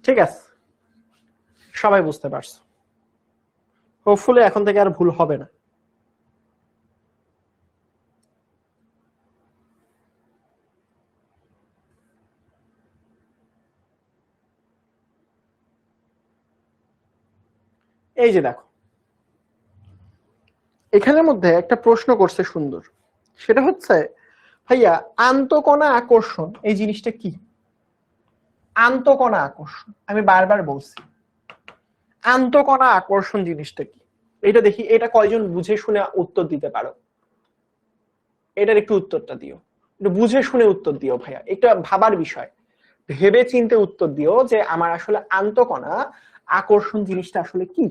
ঠিক আছে, সবাই বুঝতে পারছো? হোপফুলি এখন থেকে আর ভুল হবে না। এই যে দেখো এখানের মধ্যে একটা প্রশ্ন করছে সুন্দর, সেটা হচ্ছে ভাইয়া আন্তঃকণা আকর্ষণ এই জিনিসটা কি? আন্তঃকণা আকর্ষণ আমি বারবার বলছি, আন্তঃকণা আকর্ষণ জিনিসটা কি? এটা দেখি, এটা কয়জন বুঝে শুনে উত্তর দিতে পারো? এটার একটু উত্তরটা দিও, একটু বুঝে শুনে উত্তর দিও ভাইয়া, এটা ভাবার বিষয়। ভেবে চিন্তে উত্তর দিও যে আমার আসলে আন্তঃকণা আকর্ষণ জিনিসটা আসলে কি।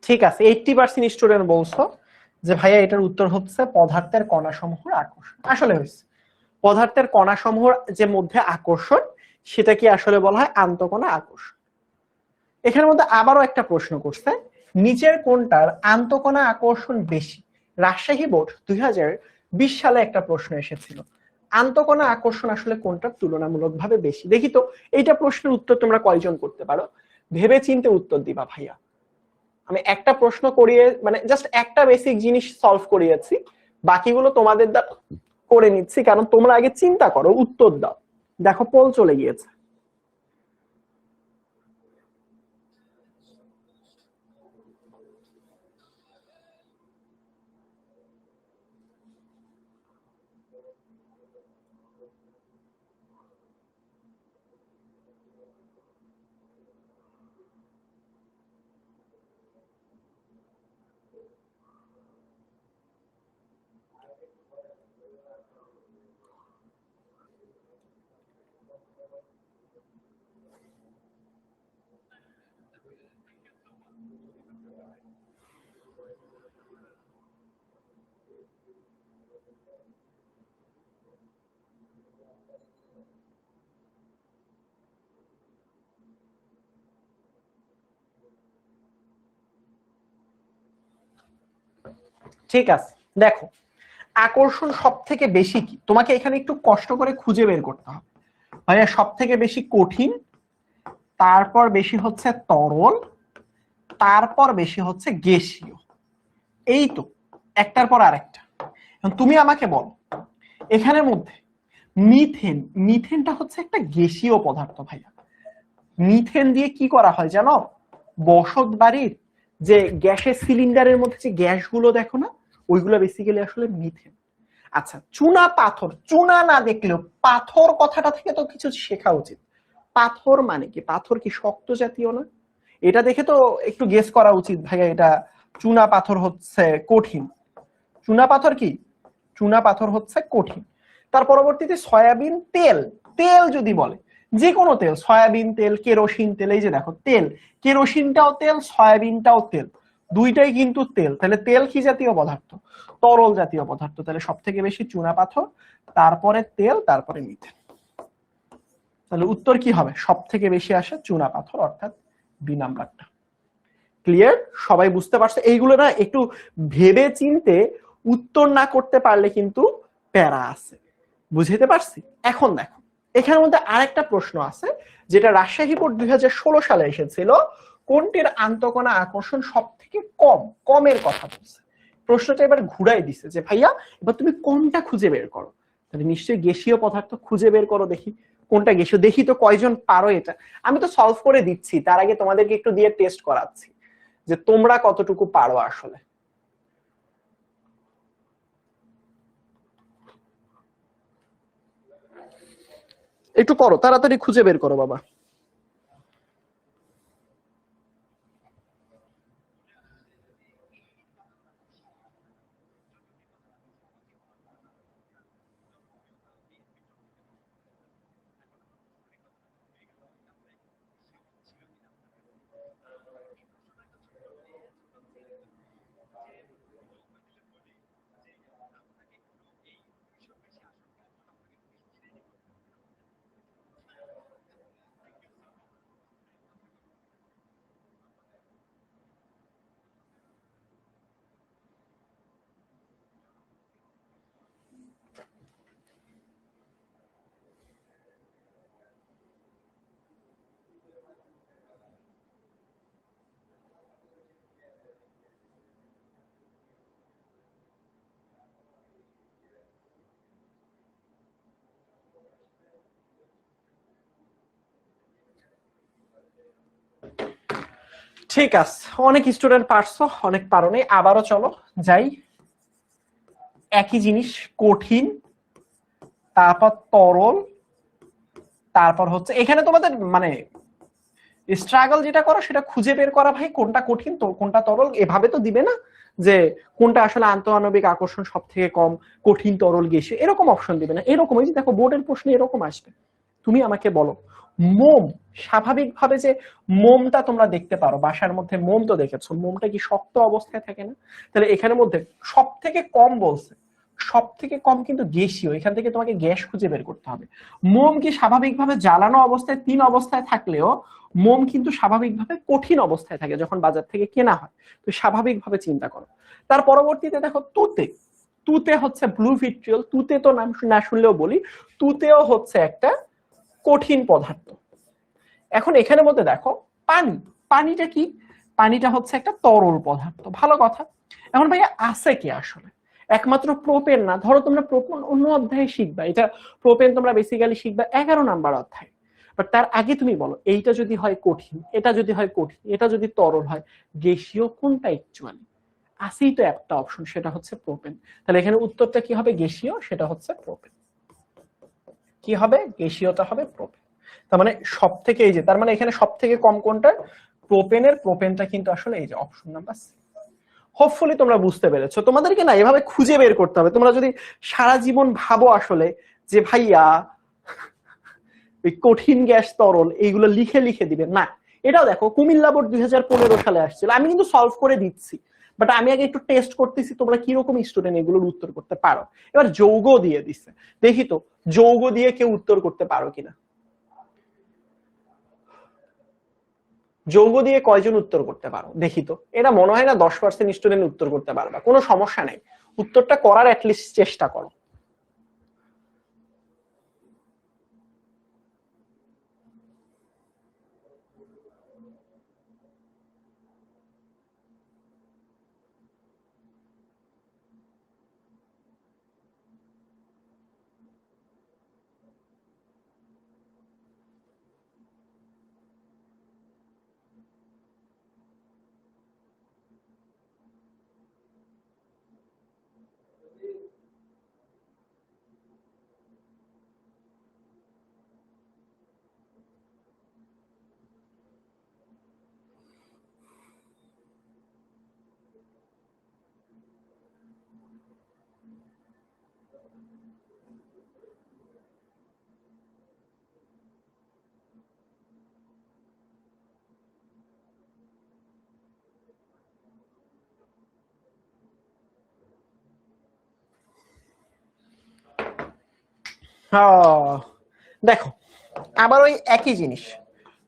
ঠিক আছে, 80% স্টুডেন্ট বলছো যে ভাইয়া এটার উত্তর হচ্ছে পদার্থের কণাসমূহের আকর্ষণ। আসলে হয়েছে পদার্থের কণাসমূহের যে মধ্যে আকর্ষণ, সেটা কি আসলে বলা হয় আন্তঃকণা আকর্ষণ। এখানের মধ্যে আবারও একটা প্রশ্ন করছে, নিচের কোনটার আন্তঃকণা আকর্ষণ বেশি? রাজশাহী বোর্ড 2020 সালে একটা প্রশ্ন এসেছিল, আন্তঃকণা আকর্ষণ আসলে কোনটার তুলনামূলকভাবে বেশি। দেখি তো এইটা প্রশ্নের উত্তর তোমরা কয়জন করতে পারো? ভেবে চিন্তে উত্তর দিবা ভাইয়া। আমি একটা প্রশ্ন করিয়ে মানে জাস্ট একটা বেসিক জিনিস সলভ করিয়েছি, বাকিগুলো তোমাদের দ্বারা করে নিচ্ছি, কারণ তোমরা আগে চিন্তা করো, উত্তর দাও। দেখো পোল চলে গিয়েছে। ঠিক আছে, দেখো আকর্ষণ সব থেকে বেশি কি, তোমাকে এখানে একটু কষ্ট করে খুঁজে বের করতে হবে। ভাইয়া সব থেকে বেশি কঠিন, তারপর বেশি হচ্ছে তরল, তারপর বেশি হচ্ছে গ্যাসীয়। এই তো, একটার পর আরেকটা। তুমি আমাকে বলো এখানের মধ্যে মিথেন, মিথেনটা হচ্ছে একটা গ্যাসীয় পদার্থ ভাইয়া। মিথেন দিয়ে কি করা হয় জানো? বসত বাড়ির যে গ্যাসের সিলিন্ডারের মধ্যে যে গ্যাসগুলো দেখো না, ওইগুলো বেসিক্যালি আসলে মিথেন। আচ্ছা, চুনা পাথর, চুনা না দেখলেও পাথর কথাটা থেকে তো কিছু শেখা উচিত। পাথর মানে কি? পাথর কি শক্ত জাতীয় না? এটা দেখে তো একটু গেস করা উচিত ভাইয়া, এটা চুনা পাথর হচ্ছে কঠিন। চুনা পাথর কি? চুনা পাথর হচ্ছে কঠিন। তার পরবর্তীতে সয়াবিন তেল, তেল যদি বলে যে কোনো তেল, সয়াবিন তেল, কেরোসিন তেল, এই যে দেখো তেল, কেরোসিনটাও তেল, সয়াবিনটাও তেল, দুইটাই কিন্তু তেল। তাহলে তেল কি জাতীয় পদার্থ? তরল জাতীয় পদার্থ। তাহলে সব থেকে বেশি চুনা পাথর, তারপরে তেল, তারপরে মিথেন। তাহলে উত্তর কি হবে? সব থেকে বেশি আসে চুনা পাথর, অর্থাৎ বি নাম্বারটা। ক্লিয়ার? সবাই বুঝতে পারছে? এইগুলো না একটু ভেবে চিনতে উত্তর না করতে পারলে কিন্তু প্যারা আছে। বুঝাইতে পারছি? এখন দেখো এখানের মধ্যে আরেকটা প্রশ্ন আছে, যেটা রাজশাহী বোর্ড 2016 সালে এসেছিল। কোনটির আন্তঃকণা আকর্ষণ সব থেকে কম? কমের কথা বলছে। প্রশ্নটা এবার ঘুরাই দিছে যে ভাইয়া এবার তুমি কোনটা খুঁজে বের করো। তাহলে নিশ্চয়ই গ্যাসীয় পদার্থ খুঁজে বের করো, দেখি কোনটা গ্যাসীয়। দেখি তো কয়জন পারো এটা। আমি তো সলভ করে দিচ্ছি, তার আগে তোমাদেরকে একটু দিয়ে টেস্ট করাচ্ছি যে তোমরা কতটুকু পারো আসলে। একটু করো, তাড়াতাড়ি খুঁজে বের করো বাবা। ঠিক আছে, অনেক স্টুডেন্ট পারছো, অনেক পারো নাই। আবারও চলো যাই, একই জিনিস, কঠিন, তারপর তরল, তারপর হচ্ছে এখানে তোমাদের মানে স্ট্রাগল যেটা করো সেটা খুঁজে বের করা ভাই, কোনটা কঠিন তো কোনটা তরল। এভাবে তো দিবে না যে কোনটা আসলে আন্তঃআণবিক আকর্ষণ সব থেকে কম, কঠিন, তরল, গ্যাসীয়, এরকম অপশন দিবে না। এরকম এই যে দেখো বোর্ডের প্রশ্ন এরকম আসবে। তুমি আমাকে বলো মোম, স্বাভাবিকভাবে যে মোমটা তোমরা দেখতে পারো বাসার মধ্যে, মোম তো দেখেছো, মোমটা কি শক্ত অবস্থায় থাকে না? তাহলে এখানের মধ্যে সব থেকে কম বলছে, সব থেকে কম কিন্তু গ্যাসীয়। এখান থেকে তোমাকে গ্যাস খুঁজে বের করতে হবে। মোম কি স্বাভাবিকভাবে জ্বালানো অবস্থায় 3 অবস্থায় থাকলেও মোম কিন্তু স্বাভাবিকভাবে কঠিন অবস্থায় থাকে যখন বাজার থেকে কেনা হয়। তো স্বাভাবিকভাবে চিন্তা করো। তার পরবর্তীতে দেখো তুতে, তুতে হচ্ছে ব্লু ভিট্রিয়ল, তুতে তো নাম না শুনলেও বলি, তুতেও হচ্ছে একটা কঠিন পদার্থ। এখন এখানের মধ্যে দেখো পানি, পানিটা কি? পানিটা হচ্ছে একটা তরল পদার্থ, ভালো কথা। এখন ভাইয়া আছে কি আসলে? একমাত্র প্রোপেন না, ধরো তোমরা প্রোপেন অন্য অধ্যায়ে শিখবা, এটা প্রোপেন তোমরা বেসিক্যালি শিখবা 11 নম্বর অধ্যায়। বাট তার আগে তুমি বলো, এইটা যদি হয় কঠিন, এটা যদি হয় কঠিন, এটা যদি তরল হয়, গ্যাসীয় কোনটা অ্যাকচুয়ালি? আসেই তো একটা অপশন, সেটা হচ্ছে প্রোপেন। তাহলে এখানে উত্তরটা কি হবে? গ্যাসীয়, সেটা হচ্ছে প্রোপেন। কি হবে? গ্যাসীয়তা হবে প্রোপেন। তার মানে সব থেকে, এই যে তার মানে এখানে সব থেকে কম কোনটা? প্রোপেনের। প্রোপেনটা কিন্তু আসলে এই যে অপশন নাম্বার সি। হোপফুলি তোমরা বুঝতে পেরেছো। তোমাদেরকে না এভাবে খুঁজে বের করতে হবে। তোমরা যদি সারা জীবন ভাবো আসলে যে ভাইয়া ওই কঠিন গ্যাস তরল এইগুলো লিখে লিখে দিবে, না। এটাও দেখো কুমিল্লা বোর্ড 2015 সালে আসছিল, আমি কিন্তু সলভ করে দিচ্ছি, বাট আমি আগে একটু টেস্ট করতেছি তোমরা কিরকম স্টুডেন্ট এগুলোর উত্তর করতে পারো। এবার যৌগ দিয়ে দিচ্ছে, দেখি তো যৌগ দিয়ে কেউ উত্তর করতে পারো কিনা। যৌগ দিয়ে কয়জন উত্তর করতে পারো দেখি তো। এটা মনে হয় না 10% স্টুডেন্ট উত্তর করতে পারবে, কোনো সমস্যা নেই, উত্তরটা করার অ্যাটলিস্ট চেষ্টা করো। দেখো আবার ওই একই জিনিস,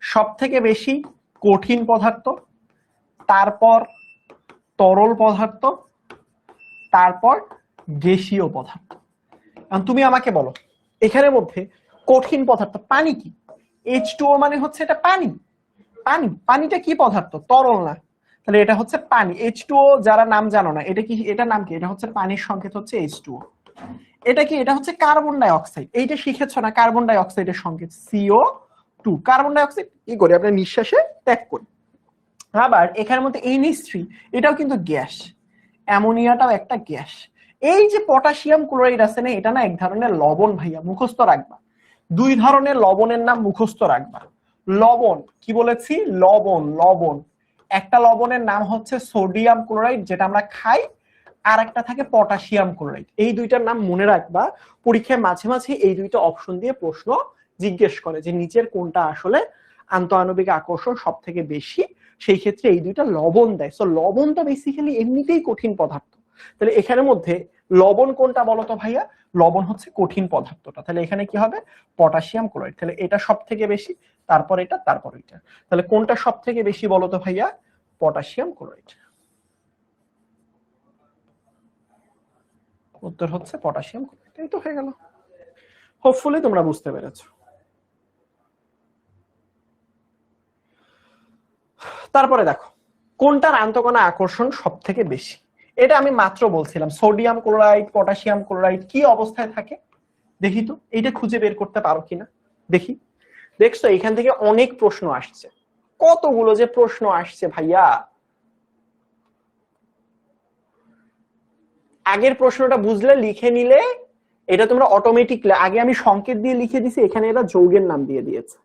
সব থেকে বেশি কঠিন পদার্থ, তারপর তরল পদার্থ, তারপর গ্যাসীয় পদার্থ। তুমি আমাকে বলো এখানের মধ্যে কঠিন পদার্থ পানি কি? H2O মানে হচ্ছে এটা পানি। পানি, পানিটা কি পদার্থ? তরল না, তাহলে এটা হচ্ছে পানি। H2O যারা নাম জানো না, এটা কি, এটা নাম কি? এটা হচ্ছে পানির সংকেত হচ্ছে H2O। এটা কি? এটা হচ্ছে কার্বন ডাই অক্সাইড। এইটা শিখেছ না, কার্বন ডাই অক্সাইডের সংকেত CO2। কার্বন ডাই অক্সাইড কি করি আমরা? নিঃশ্বাসে ত্যাগ করি। আবার এখানের মধ্যে NH3, এটাও কিন্তু গ্যাস। অ্যামোনিয়াটাও একটা গ্যাস। এই যে পটাশিয়াম ক্লোরাইড আছে না, এটা না এক ধরনের লবণ ভাইয়া, মুখস্থ রাখবা। দুই ধরনের লবণের নাম মুখস্থ রাখবা। লবণ কি বলেছি? লবণ, লবণ। একটা লবণের নাম হচ্ছে সোডিয়াম ক্লোরাইড, যেটা আমরা খাই, আর একটা থাকে পটাশিয়াম ক্লোরাইড। এই দুইটার নাম মনে রাখবা। পরীক্ষায় মাঝে মাঝে এই দুইটা অপশন দিয়ে প্রশ্ন জিজ্ঞেস করে যে নিচের কোনটা আসলে আন্তঃআণবিক আকর্ষণ সব থেকে বেশি, সেই ক্ষেত্রে এই দুইটা লবণ দেয়। সো লবণটা বেসিক্যালি এমনিতেই কঠিন পদার্থ। তাহলে এখানের মধ্যে লবণ কোনটা বলতো ভাইয়া? লবণ হচ্ছে কঠিন পদার্থটা। তাহলে এখানে কি হবে? Potassium chloride. তাহলে এটা সব থেকে বেশি, তারপর এটা, তারপর এটা। তাহলে কোনটা সব থেকে বেশি বলতো ভাইয়া? Potassium chloride. উত্তর হচ্ছে পটাশিয়াম ক্লোরাইড। এই তো হয়ে গেল। হোপফুলি তোমরা বুঝতে পেরেছো। তারপরে দেখো কোনটার আন্তঃকণা আকর্ষণ সব থেকে বেশি। এটা আমি মাত্র বলছিলাম, সোডিয়াম ক্লোরাইড, পটাশিয়াম ক্লোরাইড কি অবস্থায় থাকে দেখি তো, এইটা খুঁজে বের করতে পারো কিনা দেখি। দেখছো এখান থেকে অনেক প্রশ্ন আসছে, কতগুলো যে প্রশ্ন আসছে ভাইয়া। আগের প্রশ্নটা বুঝলে লিখে নিলে এটা তোমরা অটোমেটিকলি, আগে আমি সংকেত দিয়ে লিখে দিছি, এখানে এরা যৌগের নাম দিয়ে দিয়েছে।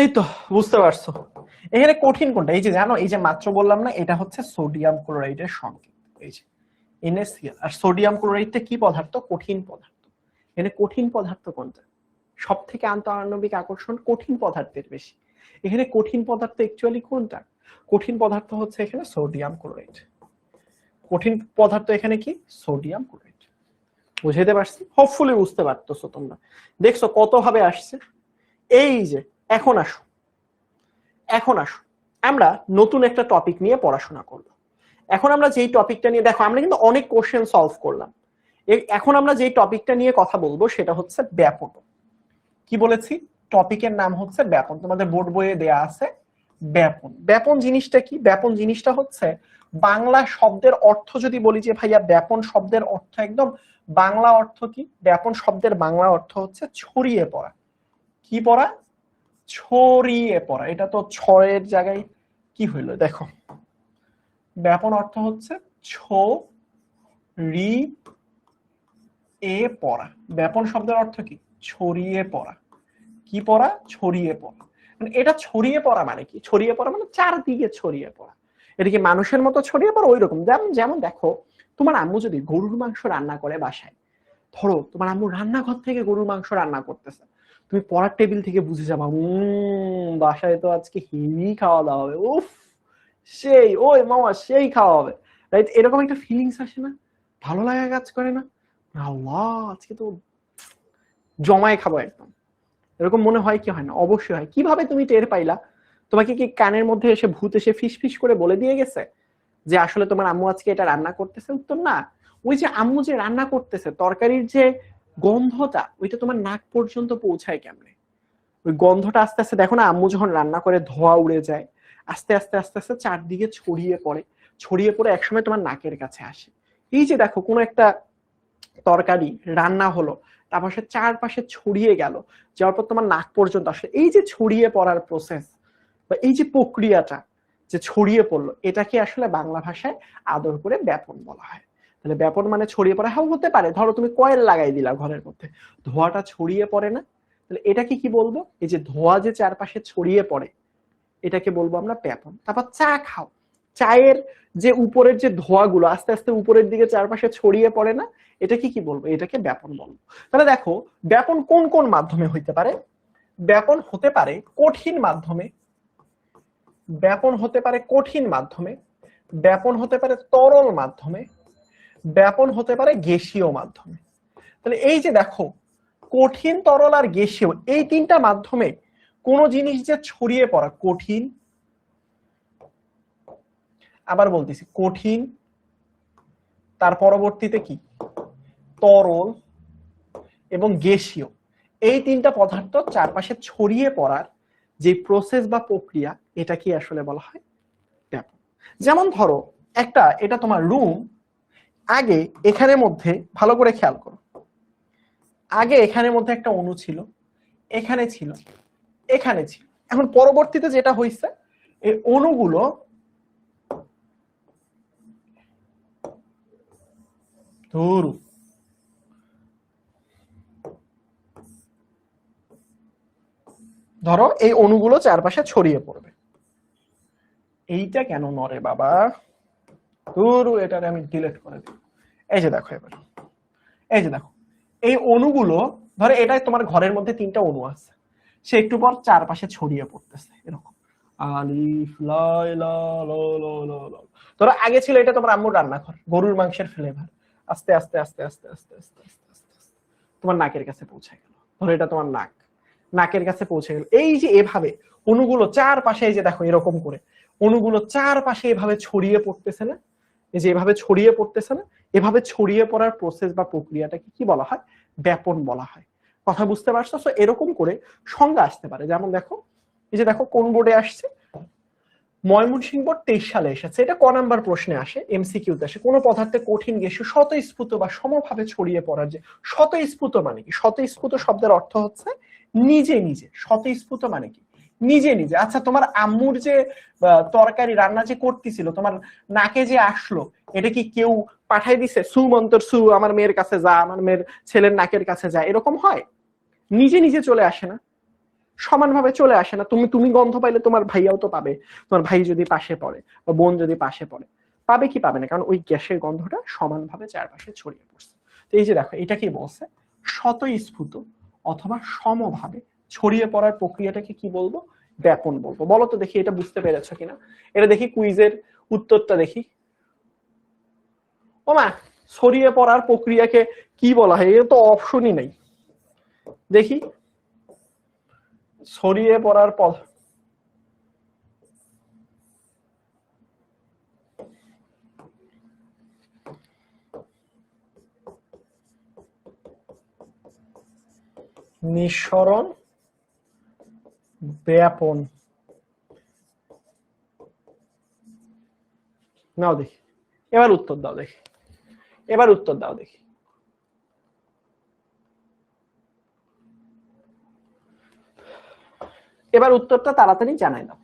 এই তো বুঝতে পারছো এখানে কঠিন কোনটা? এই যে জানো, এই যে মাত্র বললাম না, এটা হচ্ছে সোডিয়াম ক্লোরাইডের সংকেত। এই যে NaCl, আর সোডিয়াম ক্লোরাইডটা কি পদার্থ? কঠিন পদার্থ। এখানে কঠিন পদার্থ কোনটা? সব থেকে আন্তঃআণবিক আকর্ষণ কঠিন পদার্থের বেশি। এখানে কঠিন পদার্থ অ্যাকচুয়ালি কোনটা? কঠিন পদার্থ হচ্ছে এখানে সোডিয়াম ক্লোরাইড। কঠিন পদার্থ এখানে কি? Sodium chloride. বুঝাইতে পারছি? হোপফুলি বুঝতে পারতেছো তোমরা। দেখছো কত ভাবে আসছে। এই যে এখন আসো, এখন আসো, আমরা নতুন একটা টপিক নিয়ে পড়াশোনা করব। এখন আমরা যেই টপিকটা নিয়ে, দেখো আমরা কিন্তু অনেক কোশ্চেন সলভ করলাম। এখন আমরা যেই টপিকটা নিয়ে কথা বলবো সেটা হচ্ছে ব্যাপন। কি বলেছি? টপিকের নাম হচ্ছে ব্যাপন, তোমাদের বোর্ড বইয়ে দেয়া আছে ব্যাপন। ব্যাপন জিনিসটা কি? ব্যাপন জিনিসটা হচ্ছে বাংলা শব্দের অর্থ যদি বলি যে ভাইয়া ব্যাপন শব্দের অর্থ একদম বাংলা অর্থ কি? ব্যাপন শব্দের বাংলা অর্থ হচ্ছে ছড়িয়ে পড়া। কি পড়া? ছড়িয়ে পড়া। এটা তো ছয়ের জায়গায় কি হইলো দেখো, ব্যাপন অর্থ হচ্ছে ছড়িয়ে পড়া। ব্যাপন শব্দের অর্থ কি? ছড়িয়ে পড়া। কি পড়া? ছড়িয়ে পড়া। এটা ছড়িয়ে পড়া মানে কি? ছড়িয়ে পড়া মানে চারদিকে ছড়িয়ে পড়া। এটা কি মানুষের মতো ছড়িয়ে পড়া? ওই রকম। যেমন দেখো, তোমার আম্মু যদি গরুর মাংস রান্না করে বাসায়, ধরো তোমার আম্মু রান্নাঘর থেকে গরুর মাংস রান্না করতেছে, তুমি পড়ার টেবিল থেকে বুঝে যাবা বাসায় তো আজকে হেভি খাওয়া দাওয়া হবে, উফ সেই, ওই মামা সেই খাওয়া হবে, রাইট? এরকম একটা ফিলিংস আসে না? ভালো লাগা কাজ করে না? আল্লাহ আজকে তো জমায় খাবো একদম, এরকম মনে হয় কি হয় না? অবশ্যই হয়। কিভাবে তুমি টের পাইলা? তোমাকে কি কানের মধ্যে এসে ভূত এসে ফিস ফিস করে বলে দিয়ে গেছে যে আসলে তোমার আম্মু আজকে এটা রান্না করতেছে? উত্তর না। ওই যে আম্মু যে রান্না করতেছে, তরকারির যে গন্ধটা, ওইটা তোমার নাক পর্যন্ত পৌঁছায় কেমনে? ওই গন্ধটা আস্তে আস্তে, দেখো না, আম্মু যখন রান্না করে ধোয়া উড়ে যায়, আস্তে আস্তে আস্তে আস্তে চারদিকে ছড়িয়ে পড়ে, ছড়িয়ে পড়ে একসময় তোমার নাকের কাছে আসে। এই যে দেখো, কোনো একটা তরকারি রান্না হলো, তারপর সে চারপাশে ছড়িয়ে গেল, যাওয়ার পর তোমার নাক পর্যন্ত আসলে, এই যে ছড়িয়ে পড়ার প্রসেস বা এই যে প্রক্রিয়াটা যে ছড়িয়ে পড়লো, এটাকে আসলে বাংলা ভাষায় আদর করে ব্যাপন বলা হয়। তাহলে ব্যাপন মানে ছড়িয়ে পড়া। হ্যাঁ, হতে পারে ধরো তুমি কয়েল লাগাই দিলা ঘরের মধ্যে, ধোঁয়াটা ছড়িয়ে পড়ে না? তাহলে এটাকে কি বলবো? এই যে ধোঁয়া যে চারপাশে ছড়িয়ে পড়ে, এটাকে বলবো আমরা ব্যাপন। তারপর চা খাও, চায়ের যে উপরের যে ধোঁয়াগুলো আস্তে আস্তে উপরের দিকে চারপাশে ছড়িয়ে পড়ে না, এটাকে কি বলবো? এটাকে ব্যাপন বলবো। তাহলে দেখো, ব্যাপন কোন কোন মাধ্যমে হইতে পারে? ব্যাপন হতে পারে কঠিন মাধ্যমে, ব্যাপন হতে পারে কঠিন মাধ্যমে, ব্যাপন হতে পারে তরল মাধ্যমে, ব্যাপন হতে পারে গ্যাসীয় মাধ্যমে। তাহলে এই যে দেখো, কঠিন, তরল আর গ্যাসীয়, এই তিনটা মাধ্যমে কোন জিনিস যে ছড়িয়ে পড়া, কঠিন, আবার বলতেছি কঠিন, তার পরবর্তীতে কি? তরল এবং গ্যাসীয়, এই তিনটা পদার্থ চারপাশে ছড়িয়ে পড়ার যে প্রসেস বা প্রক্রিয়া, এটা কি আসলে বলা হয় ব্যাপন। যেমন ধরো একটা, এটা তোমার রুম, আগে এখানের মধ্যে ভালো করে খেয়াল করো, আগে এখানের মধ্যে একটা অণু ছিল, এখানে ছিল, এখানে ছিল। এখন পরবর্তীতে যেটা হয়েছে, এই অণুগুলো ধরো এই অণুগুলো চারপাশে ছড়িয়ে পড়বে। এইটা কেন নড়ে বাবা? এটারে আমি ডিলিট করে দিই। এই যে দেখো এবার, এই যে দেখো, এই অণুগুলো, ধরো এটা তোমার ঘরের মধ্যে তিনটা অণু আছে, সে একটু পর চারপাশে ছড়িয়ে পড়তেছে এরকম, আলিফ লাইলা লো লো লো লো। ধরো আগে ছিল এটা তোমার আম্মুর রান্নাঘর, গরুর মাংসের ফ্লেভার, আস্তে আস্তে আস্তে আস্তে আস্তে আস্তে আস্তে আস্তে তোমার নাকের কাছে পৌঁছে গেল। ধরো এটা তোমার নাক, নাকের কাছে পৌঁছে গেল। এই যে এভাবে অণুগুলো চারপাশে, এই যে দেখো এরকম করে অণুগুলো চারপাশে এভাবে ছড়িয়ে পড়তেছে না? এই যে এভাবে ছড়িয়ে পড়তেছে না? এভাবে ছড়িয়ে পড়ার প্রসেস বা প্রক্রিয়াটাকে কি বলা হয়? ব্যাপন বলা হয়। কথা বুঝতে পারছো? তো এরকম করে সংজ্ঞা আসতে পারে। যেমন দেখো, এই যে দেখো কোন বোর্ডে আসছে, ময়মনসিংহ বোর্ড 23 সালে এসেছে। এটা ক নাম্বার প্রশ্নে আসে, এমসিকিউতে আসে। কোন পদার্থে কঠিন গ্যাসীয় স্বতঃস্ফূর্ত বা সমভাবে ছড়িয়ে পড়ার যে, স্বতঃস্ফূর্ত মানে কি? স্বতঃস্ফূর্ত শব্দের অর্থ হচ্ছে নিজে নিজে। স্বতঃস্ফূর্ত মানে কি? নিজে নিজে। আচ্ছা, তোমার আম্মুর যে তরকারি রান্না যে করতেছিল, তোমার নাকে যে আসলো, এটা কি কেউ পাঠাই দিছে? সু মন্তর সু, আমার মেয়ের কাছে যা, আমার মেয়ের ছেলের নাকের কাছে যা, এরকম হয়? নিজে নিজে চলে আসে না? সমানভাবে চলে আসে না। তুমি তুমি গন্ধ পাইলে তোমার ভাইয়াও তো পাবে, তোমার ভাই যদি পাশে পড়ে বা বোন যদি পাশে পড়ে পাবে কি পাবে না, কারণ ওই গ্যাসের গন্ধটা সমানভাবে চারপাশে ছড়িয়ে পড়ছে। তো এই যে দেখো এটা কি বলছে, স্বতঃস্ফূর্ত অথবা সমভাবে ছড়িয়ে পড়ার প্রক্রিয়াটাকে কি বলবো, ব্যাপন বলবো। বলো তো দেখি এটা বুঝতে পেরেছো কিনা, এটা দেখি কুইজের উত্তরটা দেখি। ওমা, ছড়িয়ে পড়ার প্রক্রিয়াকে কি বলা হয়, এর তো অপশনই নাই। দেখি ছড়িয়ে পড়ার পথ, নিঃসরণ, ব্যাপন। নাও দেখি, এবার উত্তর দাও দেখি, এবার উত্তর দাও দেখি। এবার উত্তরটা তাড়াতাড়ি জানাই দাও।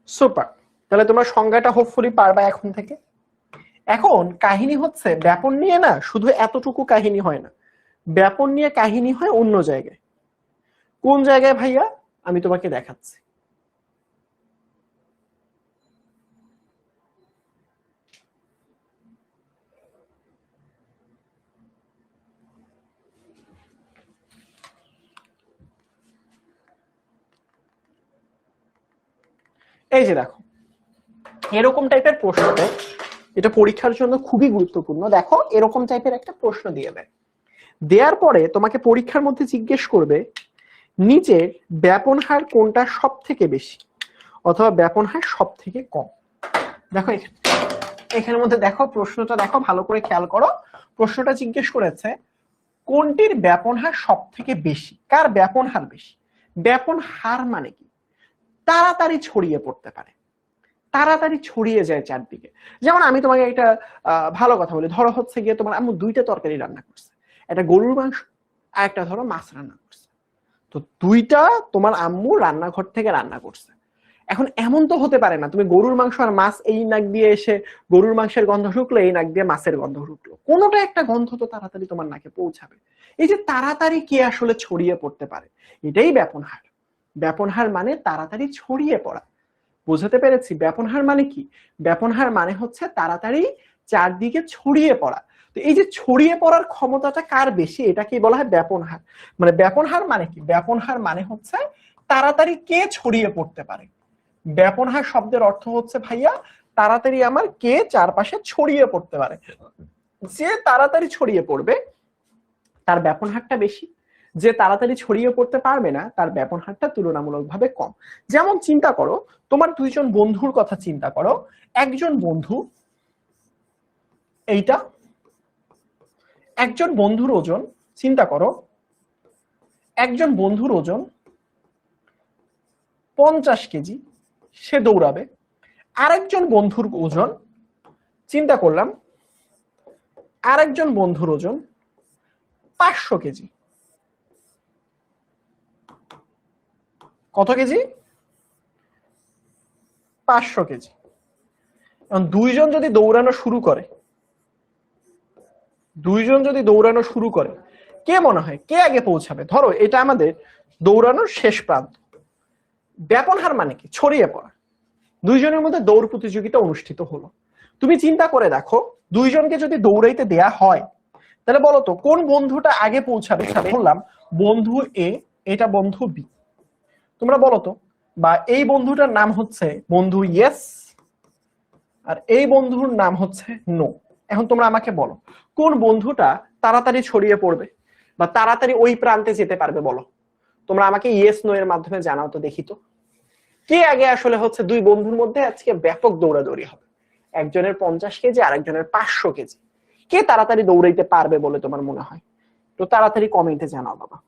সুপার, তাহলে তোমার সংজ্ঞাটা হোপফুলি পারবা এখন থেকে। এখন কাহিনী হচ্ছে ব্যাপন নিয়ে না শুধু এতটুকু কাহিনী হয় না, ব্যাপন নিয়ে কাহিনী হয় অন্য জায়গায়। কোন জায়গায় ভাইয়া, আমি তোমাকে দেখাচ্ছি। এই যে দেখো এরকম টাইপের প্রশ্নতে, এটা পরীক্ষার জন্য খুবই গুরুত্বপূর্ণ। দেখো এরকম টাইপের একটা প্রশ্ন দিয়ে দেয়, দেওয়ার পরে তোমাকে পরীক্ষার মধ্যে জিজ্ঞেস করবে নিচের ব্যাপন হার কোনটা সব থেকে বেশি অথবা ব্যাপন হার সব থেকে কম। দেখো এখানের মধ্যে দেখো প্রশ্নটা দেখো ভালো করে খেয়াল করো। প্রশ্নটা জিজ্ঞেস করেছে কোনটির ব্যাপন হার সব থেকে বেশি। কার ব্যাপন হার বেশি? ব্যাপন হার মানে কি, তাড়াতাড়ি ছড়িয়ে পড়তে পারে, তাড়াতাড়ি ছড়িয়ে যায় চারদিকে। যেমন আমি তোমাকে একটা ভালো কথা বলি, ধরো হচ্ছে গিয়ে তোমার আম্মু দুইটা তরকারি রান্না করছে, একটা গরুর মাংস আর একটা ধরো মাছ রান্না করছে। তো দুইটা তোমার আম্মু রান্নাঘর থেকে রান্না করছে। এখন এমন তো হতে পারে না তুমি গরুর মাংস আর মাছ এই নাক দিয়ে এসে গরুর মাংসের গন্ধ ঢুকলো, এই নাক দিয়ে মাছের গন্ধ ঢুকলো, কোনোটা একটা গন্ধ তো তাড়াতাড়ি তোমার নাকে পৌঁছাবে। এই যে তাড়াতাড়ি কে আসলে ছড়িয়ে পড়তে পারে, এটাই ব্যাপন হার। ব্যাপন হার মানে তাড়াতাড়ি ছড়িয়ে পড়া। বুঝাতে পেরেছি ব্যাপন হার মানে কি? ব্যাপন হার মানে হচ্ছে তাড়াতাড়ি চারদিকে ছড়িয়ে পড়া। তো এই যে ছড়িয়ে পড়ার ক্ষমতাটা কার বেশি, এটাকেই বলা হয় ব্যাপন হার। মানে ব্যাপন হার মানে কি, ব্যাপন হার মানে হচ্ছে তাড়াতাড়ি কে ছড়িয়ে পড়তে পারে। ব্যাপন হার শব্দের অর্থ হচ্ছে ভাইয়া তাড়াতাড়ি আমার কে চারপাশে ছড়িয়ে পড়তে পারে। যে তাড়াতাড়ি ছড়িয়ে পড়বে তার ব্যাপন হারটা বেশি, যে তাড়াতাড়ি ছড়িয়ে পড়তে পারবে না তার ব্যাপন হারটা তুলনামূলকভাবে কম। যেমন চিন্তা করো তোমার দুইজন বন্ধুর কথা চিন্তা করো, একজন বন্ধু এইটা, একজন বন্ধুর ওজন চিন্তা করো, একজন বন্ধুর ওজন 50 কেজি, সে দৌড়াবে। আরেকজন বন্ধুর ওজন চিন্তা করলাম, আরেকজন বন্ধুর ওজন 500 কেজি। কত কেজি? 500 কেজি। দুইজন যদি দৌড়ানো শুরু করে, দুইজন যদি দৌড়ানো শুরু করে, কে মনে হয় কে আগে পৌঁছাবে? ধরো এটা আমাদের দৌড়ানোর শেষ প্রান্ত। ব্যাপন হার মানে কি? ছড়িয়ে পড়া। দুইজনের মধ্যে দৌড় প্রতিযোগিতা অনুষ্ঠিত হলো। তুমি চিন্তা করে দেখো দুইজনকে যদি দৌড়াইতে দেয়া হয় তাহলে বলো তো কোন বন্ধুটা আগে পৌঁছাবে? বললাম বন্ধু এ, এটা বন্ধু বি। তোমরা বলো তো বা এই বন্ধুটার নাম হচ্ছে বন্ধু ইয়েস, আর এই বন্ধুর নাম হচ্ছে নো। এখন তোমরা আমাকে বলো কোন বন্ধুটা তাড়াতাড়ি ছড়িয়ে পড়বে বা তাড়াতাড়ি ওই প্রান্তে যেতে পারবে, বলো। তোমরা আমাকে ইয়েস নো এর মাধ্যমে জানাও তো দেখি তো, কে আগে আসলে হচ্ছে দুই বন্ধুর মধ্যে আজকে ব্যাপক দৌড়াদৌড়ি হবে, একজনের 50 কেজি আর একজনের 500 কেজি, কে তাড়াতাড়ি দৌড়াইতে পারবে বলে তোমার মনে হয়? তো তাড়াতাড়ি কমেন্টে জানাও বাবা।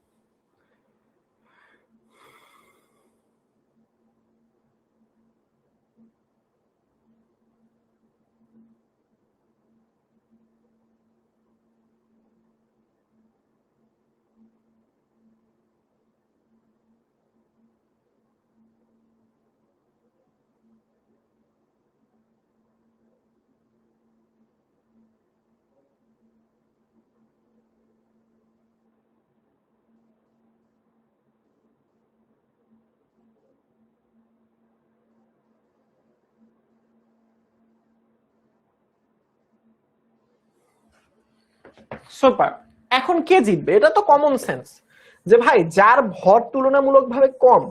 সুপার। এখন কে জিতবে? এটা তো কমন সেন্স যে ভাই যার ভর তুলনামূলকভাবে কম,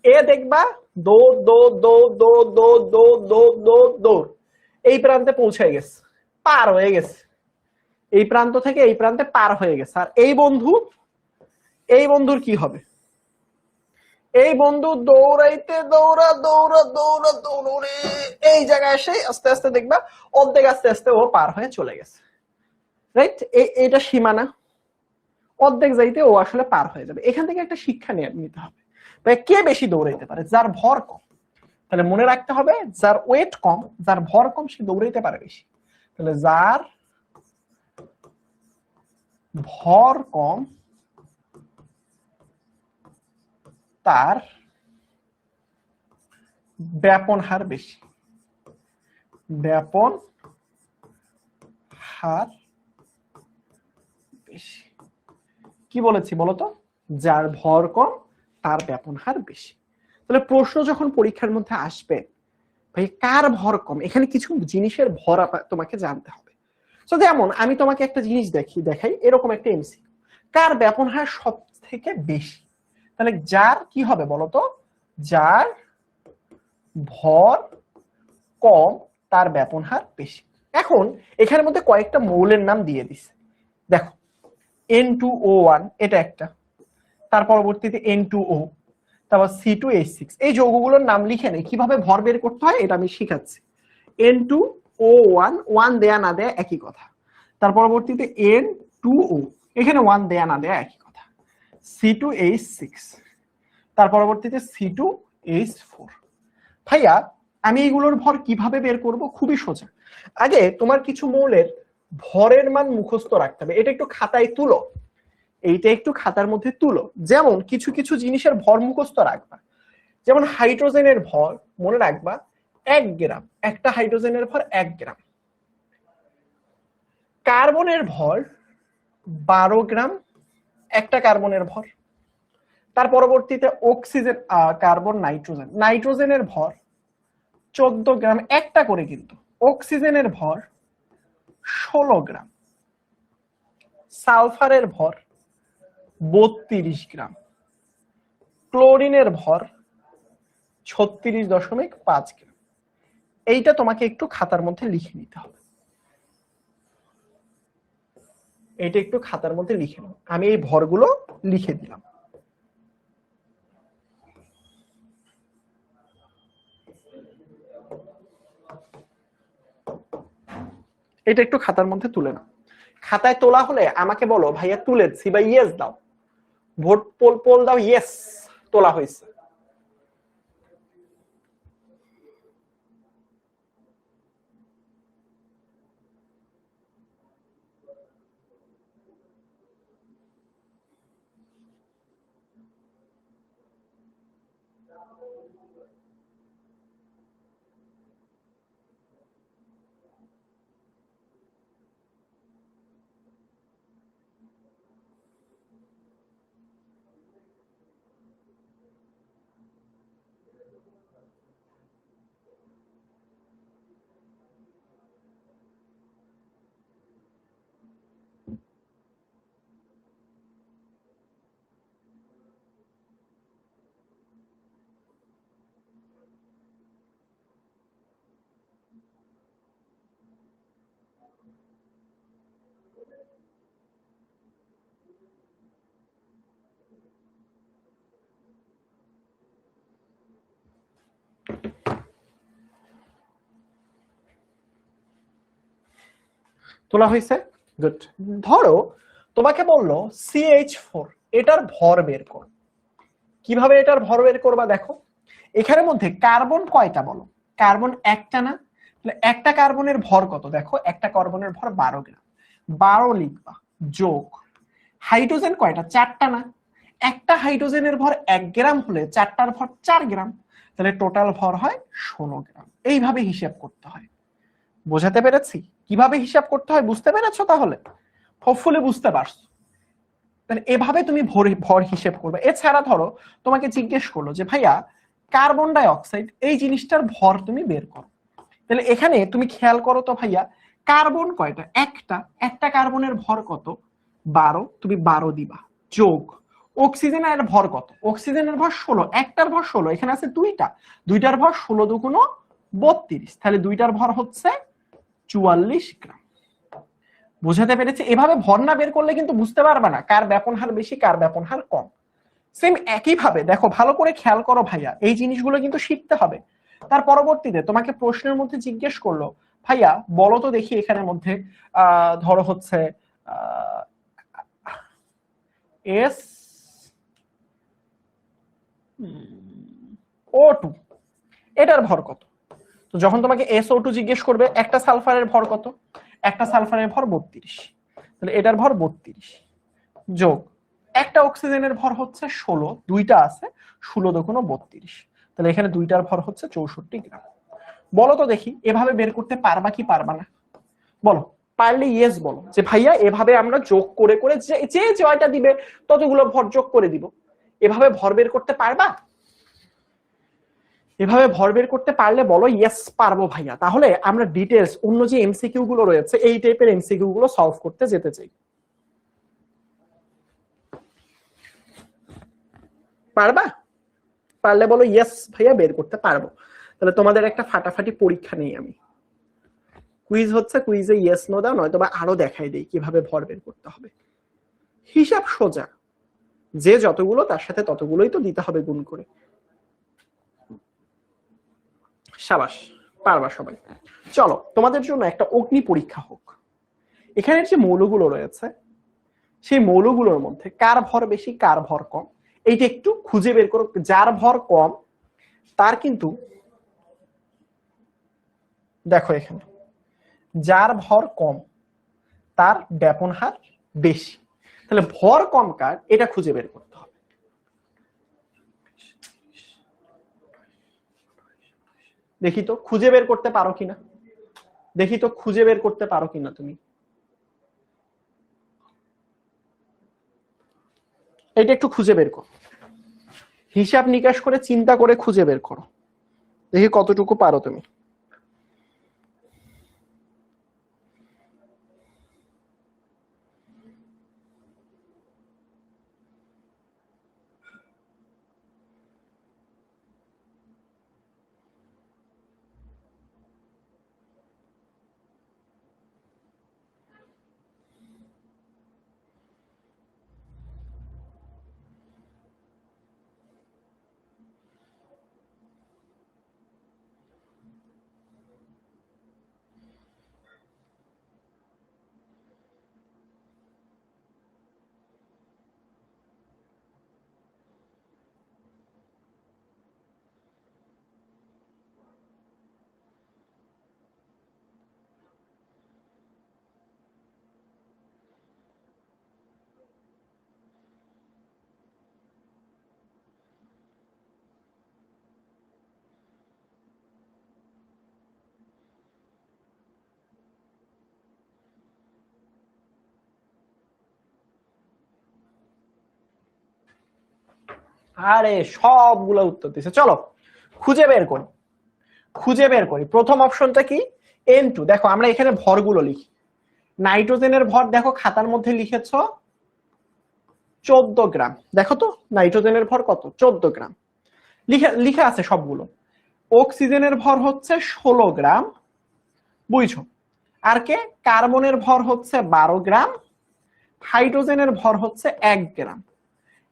এ দেখবা দৌড় দৌড় দৌড় দৌড় দৌড় দৌড় দৌড় দৌড় দৌড় এই প্রান্তে পৌঁছে গেছে, পার হয়ে গেছে, এই প্রান্ত থেকে এই প্রান্তে পার হয়ে গেছে। আর এই বন্ধু, এই বন্ধুর কি হবে? এই বন্ধু দৌড়াইতে দৌড়া দৌড়া দৌড়া দৌড়ে এই জায়গায় এসে আস্তে আস্তে দেখবা অর্ধেক আস্তে আস্তে ও পার হয়ে চলে গেছে, রাইট? এটা সীমানা, অর্ধেক যাইতে ও আসলে পার হয়ে যাবে। এখান থেকে একটা শিক্ষা নিতে হবে, কে বেশি দৌড়াইতে পারে? যার ভর কম। তাহলে মনে রাখতে হবে যার ওয়েট কম, যার ভর কম, সে দৌড়াইতে পারে বেশি। তাহলে যার ভর কম তার ব্যাপন হার বেশি, ব্যাপন হার বেশি। কি বলেছি বলতো? যার ভর কম তার ব্যাপন হার বেশি। তাহলে প্রশ্ন যখন পরীক্ষার মধ্যে আসবে, ভাই কার ভর কম, এখানে কিছু জিনিসের ভর তোমাকে জানতে হবে। তো যেমন আমি তোমাকে একটা জিনিস দেখাই, এরকম একটা এমসি, কার ব্যাপন হার সব থেকে বেশি? তাহলে যার কি হবে বলতো? যার ভর কম তার ব্যাপন হার বেশি। এখন এখানের মধ্যে কয়েকটা মৌলের নাম দিয়ে দিছে, দেখো N2O1 এটা একটা, তার পরবর্তীতে N2O, তারপর C2H6। এই যৌগগুলোর নাম লিখে নেই, কিভাবে ভর বের করতে হয় এটা আমি শিখাচ্ছি। N2O1, ওয়ান দেয়া না দেয়া একই কথা। তার পরবর্তীতে N2O, এখানে ওয়ান দেয়া না দেয়া একই কথা। C2H6, তার পরবর্তীতে C2H4। ভাইয়া আমি এইগুলোর ভর কিভাবে বের করব? খুবই সোজা। আগে তোমার কিছু মৌলের ভরের মান মুখস্থ রাখতে হবে, এটা একটু খাতায় তুলো, এইটা একটু খাতার মধ্যে তুলো। যেমন কিছু কিছু জিনিসের ভর মুখস্থ রাখবা, যেমন হাইড্রোজেনের ভর মনে রাখবা 1 গ্রাম, একটা হাইড্রোজেনের ভর 1 গ্রাম। কার্বনের ভর 12 গ্রাম, একটা কার্বনের ভর। তার পরবর্তীতে অক্সিজেন, কার্বন, নাইট্রোজেন, নাইট্রোজেনের ভর 14 গ্রাম, একটা করে কিন্তু। অক্সিজেনের ভর 16 গ্রাম, সালফারের ভর 32 গ্রাম, ক্লোরিনের ভর 36.5 গ্রাম। এইটা তোমাকে একটু খাতার মধ্যে লিখে নিতে হবে, এটা একটু খাতার মধ্যে লিখে নাও। আমি এই ভরগুলো লিখে দিলাম। এটা একটু খাতার মধ্যে তুলে নাও। খাতায় তোলা হলে আমাকে বলো ভাইয়া তুলেছি বা ইয়েস দাও, ভোট পোল পোল দাও, ইয়েস তোলা হয়েছে। তোলা হয়েছে? গুড। ধরো তোমাকে বললো CH4, এটার ভর বের কর। কিভাবে এটার ভর বের করবা দেখো, এখানের মধ্যে কার্বন কয়টা বলো? কার্বন একটা না? তাহলে একটা কার্বনের ভর কত? দেখো একটা কার্বনের ভর 12 গ্রাম, 12 লিখবা, যোগ হাইড্রোজেন কয়টা? চারটা না? একটা হাইড্রোজেনের ভর 1 গ্রাম হলে চারটার ভর 4 গ্রাম, তাহলে টোটাল ভর হয় 16 গ্রাম। এইভাবে হিসাব করতে হয়। বোঝাতে পেরেছি কিভাবে হিসাব করতে হয়? বুঝতে পেরেছো? তাহলে হোপফুলি বুঝতে পারছো। তাহলে এভাবে তুমি ভর হিসেব করবে। এছাড়া ধরো তোমাকে জিজ্ঞেস করলো যে ভাইয়া কার্বন ডাই অক্সাইড এই জিনিসটার ভর তুমি বের করো, তাহলে এখানে তুমি খেয়াল করো তো ভাইয়া কার্বন কয়টা? একটা কার্বনের ভর কত? 12, তুমি 12 দিবা, যোগ অক্সিজেনের ভর কত? অক্সিজেনের ভর 16, একটার ভর 16, এখানে আছে দুইটার ভর 16 দুগুণ 32, তাহলে দুইটার ভর হচ্ছে 44 গ্রাম। বুঝাতে পেরেছি? এভাবে ভর না বের করলে কিন্তু বুঝতে পারবে না কার ব্যাপন হার বেশি কার ব্যাপন হার কম। সেম একই ভাবে দেখো, ভালো করে খেয়াল করো ভাইয়া, এই জিনিসগুলো কিন্তু শিখতে হবে। তার পরবর্তীতে তোমাকে প্রশ্নের মধ্যে জিজ্ঞেস করলো ভাইয়া বলো তো দেখি এখানের মধ্যে ধরো হচ্ছে এস O2, এটার ভর কত? তো যখন তোমাকে SO2 জিজ্ঞেস করবে একটা সালফারের ভর কত? একটা সালফারের ভর 32, তাহলে এটার ভর 32, যোগ একটা অক্সিজেনের ভর হচ্ছে 16, দুইটা আছে, 16 দুগুণ 32, তাহলে এখানে দুইটার ভর হচ্ছে 64 গ্রাম। বলো তো দেখি এভাবে বের করতে পারবা কি পারবা না? বলো, পারলে ইয়েস বলো যে ভাইয়া এভাবে আমরা যোগ করে করে যে জয়টা দিবে ততগুলো ভর যোগ করে দিব। এভাবে ভর বের করতে পারবা? এভাবে ভর বের করতে পারলে বলো ইয়েস পারবো ভাইয়া। তাহলে আমরা ডিটেলস অন্য যে এমসিকিউ গুলো রয়েছে এই টাইপের এমসিকিউ গুলো সলভ করতে যেতে চাই। পারবা? পারলে বলো ইয়েস ভাইয়া বের করতে পারবো। তাহলে তোমাদের একটা ফাটাফাটি পরীক্ষা নেই আমি, কুইজ হচ্ছে, কুইজে ইয়েস নো দাও, নয়তো বা আরো দেখাই দেই কিভাবে ভর বের করতে হবে। হিসাব সোজা, যে যতগুলো তার সাথে ততগুলোই তো দিতে হবে গুণ করে। সাবাস, পারবা সবাই। চলো তোমাদের জন্য একটা অগ্নি পরীক্ষা হোক। এখানের যে মৌলগুলো রয়েছে সেই মৌলগুলোর মধ্যে কার ভর বেশি কার ভর কম এইটা একটু খুঁজে বের করো। যার ভর কম তার কিন্তু দেখো এখানে যার ভর কম তার ব্যাপন হার বেশি, তাহলে ভর কম কার এটা খুঁজে বের করতে হবে। দেখি তো খুঁজে বের করতে পারো কিনা, দেখি তো খুঁজে বের করতে পারো কিনা তুমি। এটা একটু খুঁজে বের করো, হিসাব নিকাশ করে চিন্তা করে খুঁজে বের করো, দেখি কতটুকু পারো তুমি। আরে সবগুলো উত্তর দিছে, চলো খুঁজে বের করি, খুঁজে বের করি। প্রথম অপশনটা কি? N2। দেখো আমরা এখানে ভরগুলো লিখি। নাইট্রোজেনের ভর দেখো খাতার মধ্যে লিখেছ 14 গ্রাম, দেখো তো নাইট্রোজেনের ভর কত? 14 গ্রাম লিখে আছে সবগুলো। অক্সিজেনের ভর হচ্ছে 16 গ্রাম, বুঝছো? আর কে? কার্বনের ভর হচ্ছে 12 গ্রাম, হাইড্রোজেনের ভর হচ্ছে 1 গ্রাম।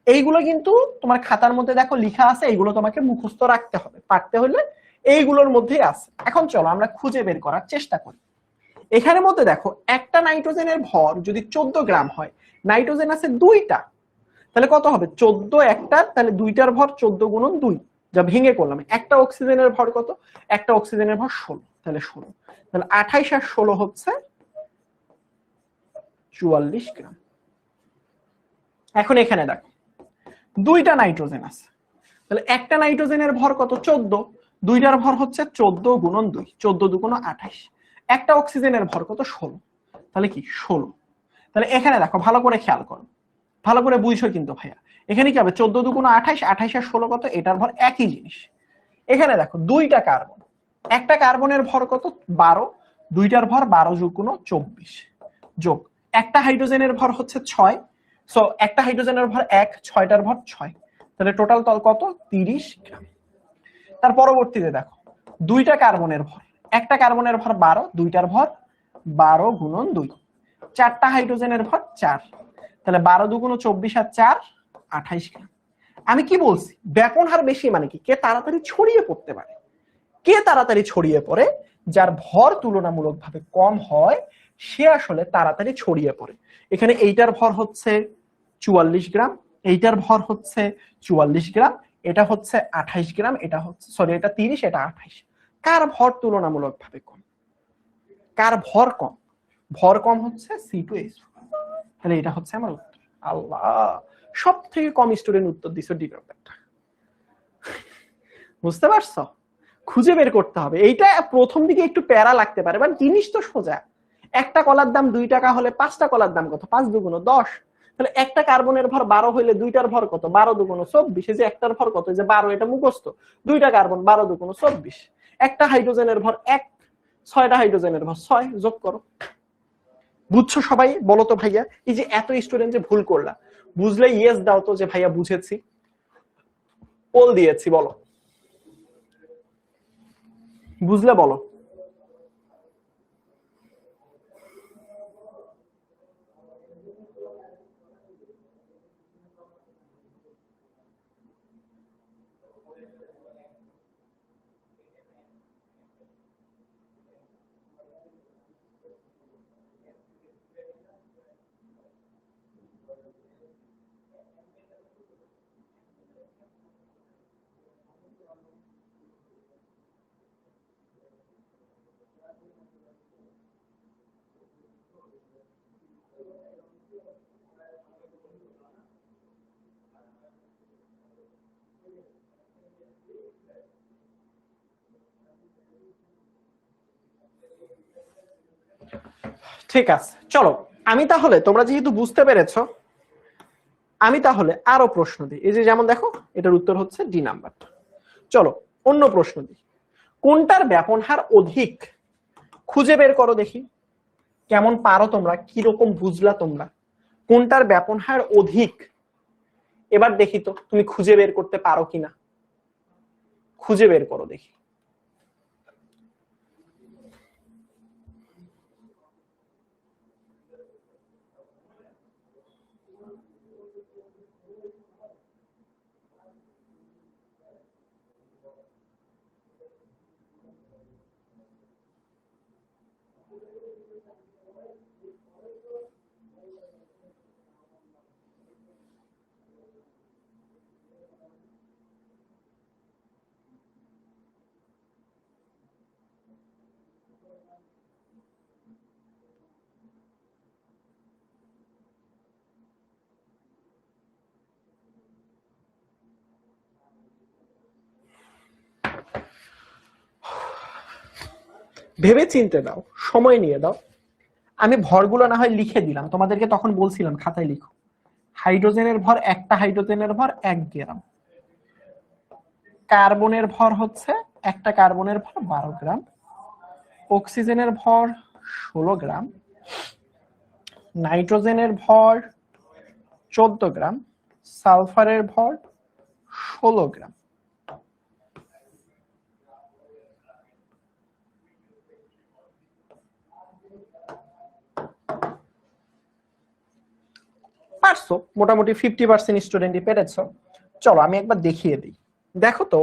এইগুলো কিন্তু তোমার খাতার মধ্যে দেখো লেখা আছে, এইগুলো তোমাকে মুখস্থ রাখতে হবে, পারতে হলে এইগুলোর মধ্যেই আছে। এখন চলো আমরা খুঁজে বের করার চেষ্টা করি। এখানের মধ্যে দেখো একটা নাইট্রোজেনের ভর যদি 14 গ্রাম হয়, নাইট্রোজেন আছে 2টা, তাহলে কত হবে 14 একটা, তাহলে 2টার ভর 14 গুণন 2, যা ভেঙে করলাম। একটা অক্সিজেনের ভর কত, একটা অক্সিজেনের ভর 16, তাহলে 16, তাহলে 28 আর 16 হচ্ছে 44 গ্রাম। এখন এখানে দেখো 2টা নাইট্রোজেন আছে, তাহলে একটা নাইট্রোজেনের ভর কত 14, 2টার ভর হচ্ছে 14 গুণন 2, 14 দুগুণ 28, একটা অক্সিজেনের ভর কত 16, তাহলে কি 16। তাহলে এখানে দেখো ভালো করে খেয়াল করো, ভালো করে বুঝছো কিন্তু ভাইয়া, এখানে কি হবে 14 দুগুণ 28, 28 আর 16 কত, এটার ভর একই জিনিস। এখানে দেখো 2টা কার্বন, একটা কার্বনের ভর কত 12, 2টার ভর 12 যোগ 24 যোগ একটা হাইড্রোজেনের ভর হচ্ছে 6, সো একটা হাইড্রোজেনের ভর 1, 6টার ভর 6, তাহলে টোটাল তল কত 30 গ্রাম। তার পরবর্তীতে দেখো 2টা কার্বনের ভর, একটা কার্বনের ভর 12, 2টার ভর 12 গুণন 2, 4টা হাইড্রোজেনের ভর 4, তাহলে 12 দুগুণ 24 আর 4 28 গ্রাম। আমি কি বলছি, ব্যাপন হার বেশি মানে কি, কে তাড়াতাড়ি ছড়িয়ে পড়তে পারে, কে তাড়াতাড়ি ছড়িয়ে পড়ে, যার ভর তুলনামূলকভাবে কম হয় সে আসলে তাড়াতাড়ি ছড়িয়ে পড়ে। এখানে এইটার ভর হচ্ছে 44 গ্রাম, এইটার ভর হচ্ছে 44 গ্রাম, এটা হচ্ছে 28 গ্রাম, এটা হচ্ছে সরি এটা 30, এটা 28। কার ভর তুলনামূলকভাবে কম, কার ভর কম, ভর কম হচ্ছে C2H4, তাহলে এটা হচ্ছে আমার উত্তর। আল্লাহ, সব থেকে কম স্টুডেন্ট উত্তর দিছো ডি ব্যাপারটা, বুঝতে পারছো? খুঁজে বের করতে হবে। এইটা প্রথম দিকে একটু প্যারা লাগতে পারে, বাট জিনিস তো সোজা। একটা কলার দাম 2 টাকা হলে 5টা কলার দাম কত, 5 দুগুণ 10, তাহলে একটা কার্বনের ভর 12 হইলে 2টার ভর কত, 12 দুগুণ 24, যে একটার ভর কত, যে 12, এটা মুখস্থ, 2টা কার্বন 12 দুগুণ 24, একটা হাইড্রোজেনের ভর 1, 6টা হাইড্রোজেনের ভর 6, যোগ করো। বুঝছো সবাই? বলো তো ভাইয়া, এই যে এত স্টুডেন্ট যে ভুল করলা, বুঝলে ইয়েস দাও তো যে ভাইয়া বুঝেছি, পোল দিয়েছি, বলো বুঝলে বলো। ঠিক আছে, চলো আমি তাহলে, তোমরা যেহেতু বুঝতে পেরেছো, আমি তাহলে আরো প্রশ্ন দিই। এই যে যেমন দেখো এটার উত্তর হচ্ছে ডি নাম্বার। চলো অন্য প্রশ্ন দিই, কোনটার ব্যাপন হার অধিক, খুঁজে বের করো দেখি কেমন পারো তোমরা, কি রকম বুঝলা তোমরা, কোনটার ব্যাপন হার অধিক। এবার দেখি তো তুমি খুঁজে বের করতে পারো কিনা, খুঁজে বের করো দেখি। ভেবে চিনতে দাও, সময় নিয়ে দাও। আমি ভরগুলো না হয় লিখে দিলাম, তোমাদেরকে তখন বলছিলাম খাতায় লিখো। হাইড্রোজেনের ভর, একটা হাইড্রোজেনের ভর 1 গ্রাম, কার্বনের ভর হচ্ছে, একটা কার্বনের ভর 12 গ্রাম, অক্সিজেনের ভর 16 গ্রাম, নাইট্রোজেনের ভর 14 গ্রাম, সালফারের ভর 16 গ্রাম। পারছো, মোটামুটি 50% স্টুডেন্টই পেরেছো। চলো আমি একবার দেখিয়ে দিই। দেখো তো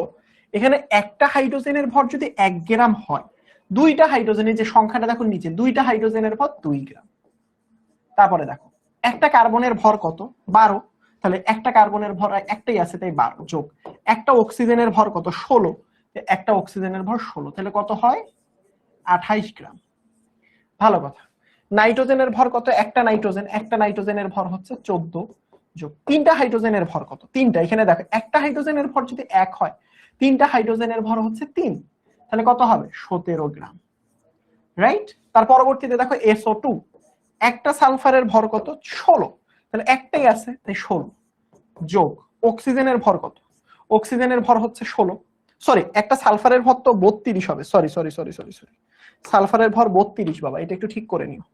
এখানে একটা হাইড্রোজেনের ভর যদি 1 গ্রাম হয়, দুইটা হাইড্রোজেনের যে সংখ্যাটা দেখো নিচে, দুইটা হাইড্রোজেনের ভর 2 গ্রাম। তারপরে দেখো একটা কার্বনের ভর কত, 12, তাহলে একটা কার্বনের ভর একটাই আছে তাই 12 যোগ একটা অক্সিজেনের ভর কত, 16, একটা অক্সিজেনের ভর 16, তাহলে কত হয় 28 গ্রাম। ভালো কথা। নাইট্রোজেনের ভর কত, একটা নাইট্রোজেনের ভর হচ্ছে 14 যোগ তিনটা হাইড্রোজেনের ভর কত, তিনটা, এখানে দেখো একটা হাইড্রোজেনের ভর যদি 1 হয়, তিনটা হাইড্রোজেনের ভর হচ্ছে 3, তাহলে কত হবে 17 গ্রাম, রাইট। তার পরবর্তীতে দেখো SO2, একটা সালফারের ভর কত, 16, তাহলে একটাই আছে তাই 16 যোগ অক্সিজেনের ভর কত, অক্সিজেনের ভর হচ্ছে 16, সরি একটা সালফারের ভর তো 32 হবে, sorry sorry sorry sorry sorry, সালফারের ভর 32 বাবা, এটা একটু ঠিক করে নিও,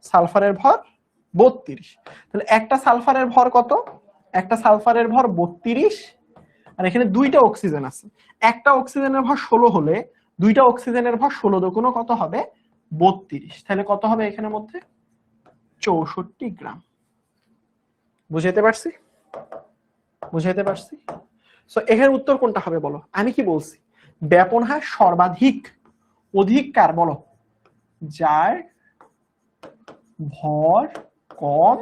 সালফারের ভর 32, তাহলে একটা সালফারের ভর কত, একটা সালফারের ভর 32, আর এখানে দুইটা অক্সিজেন আছে, একটা অক্সিজেনের ভর 16 হলে দুইটা অক্সিজেনের ভর 16 দুগুণ কত হবে 32, তাহলে কত হবে এখানের মধ্যে 64 গ্রাম। বুঝাইতে পারছি, বুঝাইতে পারছি। সো এখানে উত্তর কোনটা হবে বলো, আমি কি বলছি ব্যাপন হার সর্বাধিক, অধিক কার বলো, যার ভর কম।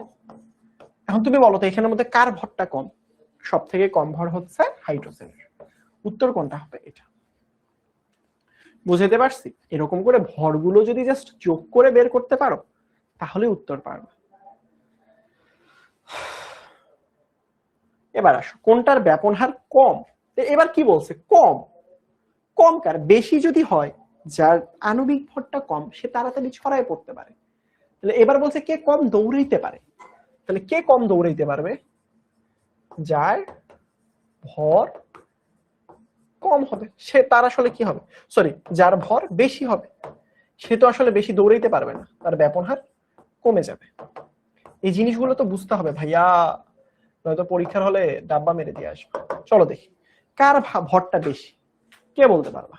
এখন তুমি বলো তো এখানের মধ্যে কার ভরটা কম, সব থেকে কম ভর হচ্ছে হাইড্রোজেনের, উত্তর কোনটা হবে এটা। বুঝাইতে পারছি, এরকম করে ভরগুলো যদি জাস্ট যোগ করে বের করতে পারো তাহলে উত্তর পারবে। এবার আসো কোনটার ব্যাপন হার কম, এবার কি বলছে কম, কম কার, বেশি যদি হয় যার আণবিক ভরটা কম সে তাড়াতাড়ি ছড়ায় পড়তে পারে, তাহলে এবার বলছে কে কম দৌড়াইতে পারে, তাহলে কে কম দৌড়াইতে পারবে, যার ভর কম হবে সে তার আসলে কি হবে, সরি যার ভর বেশি হবে সে তো আসলে বেশি দৌড়াইতে পারবে না, তার ব্যাপন হার কমে যাবে। এই জিনিসগুলো তো বুঝতে হবে ভাইয়া, নয়তো পরীক্ষার হলে ডাব্বা মেরে দিয়ে আসবে। চলো দেখি কার ভরটা বেশি, কে বলতে পারবা।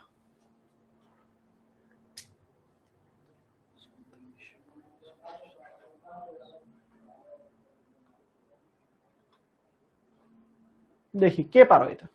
দেখি কে পারো এটা।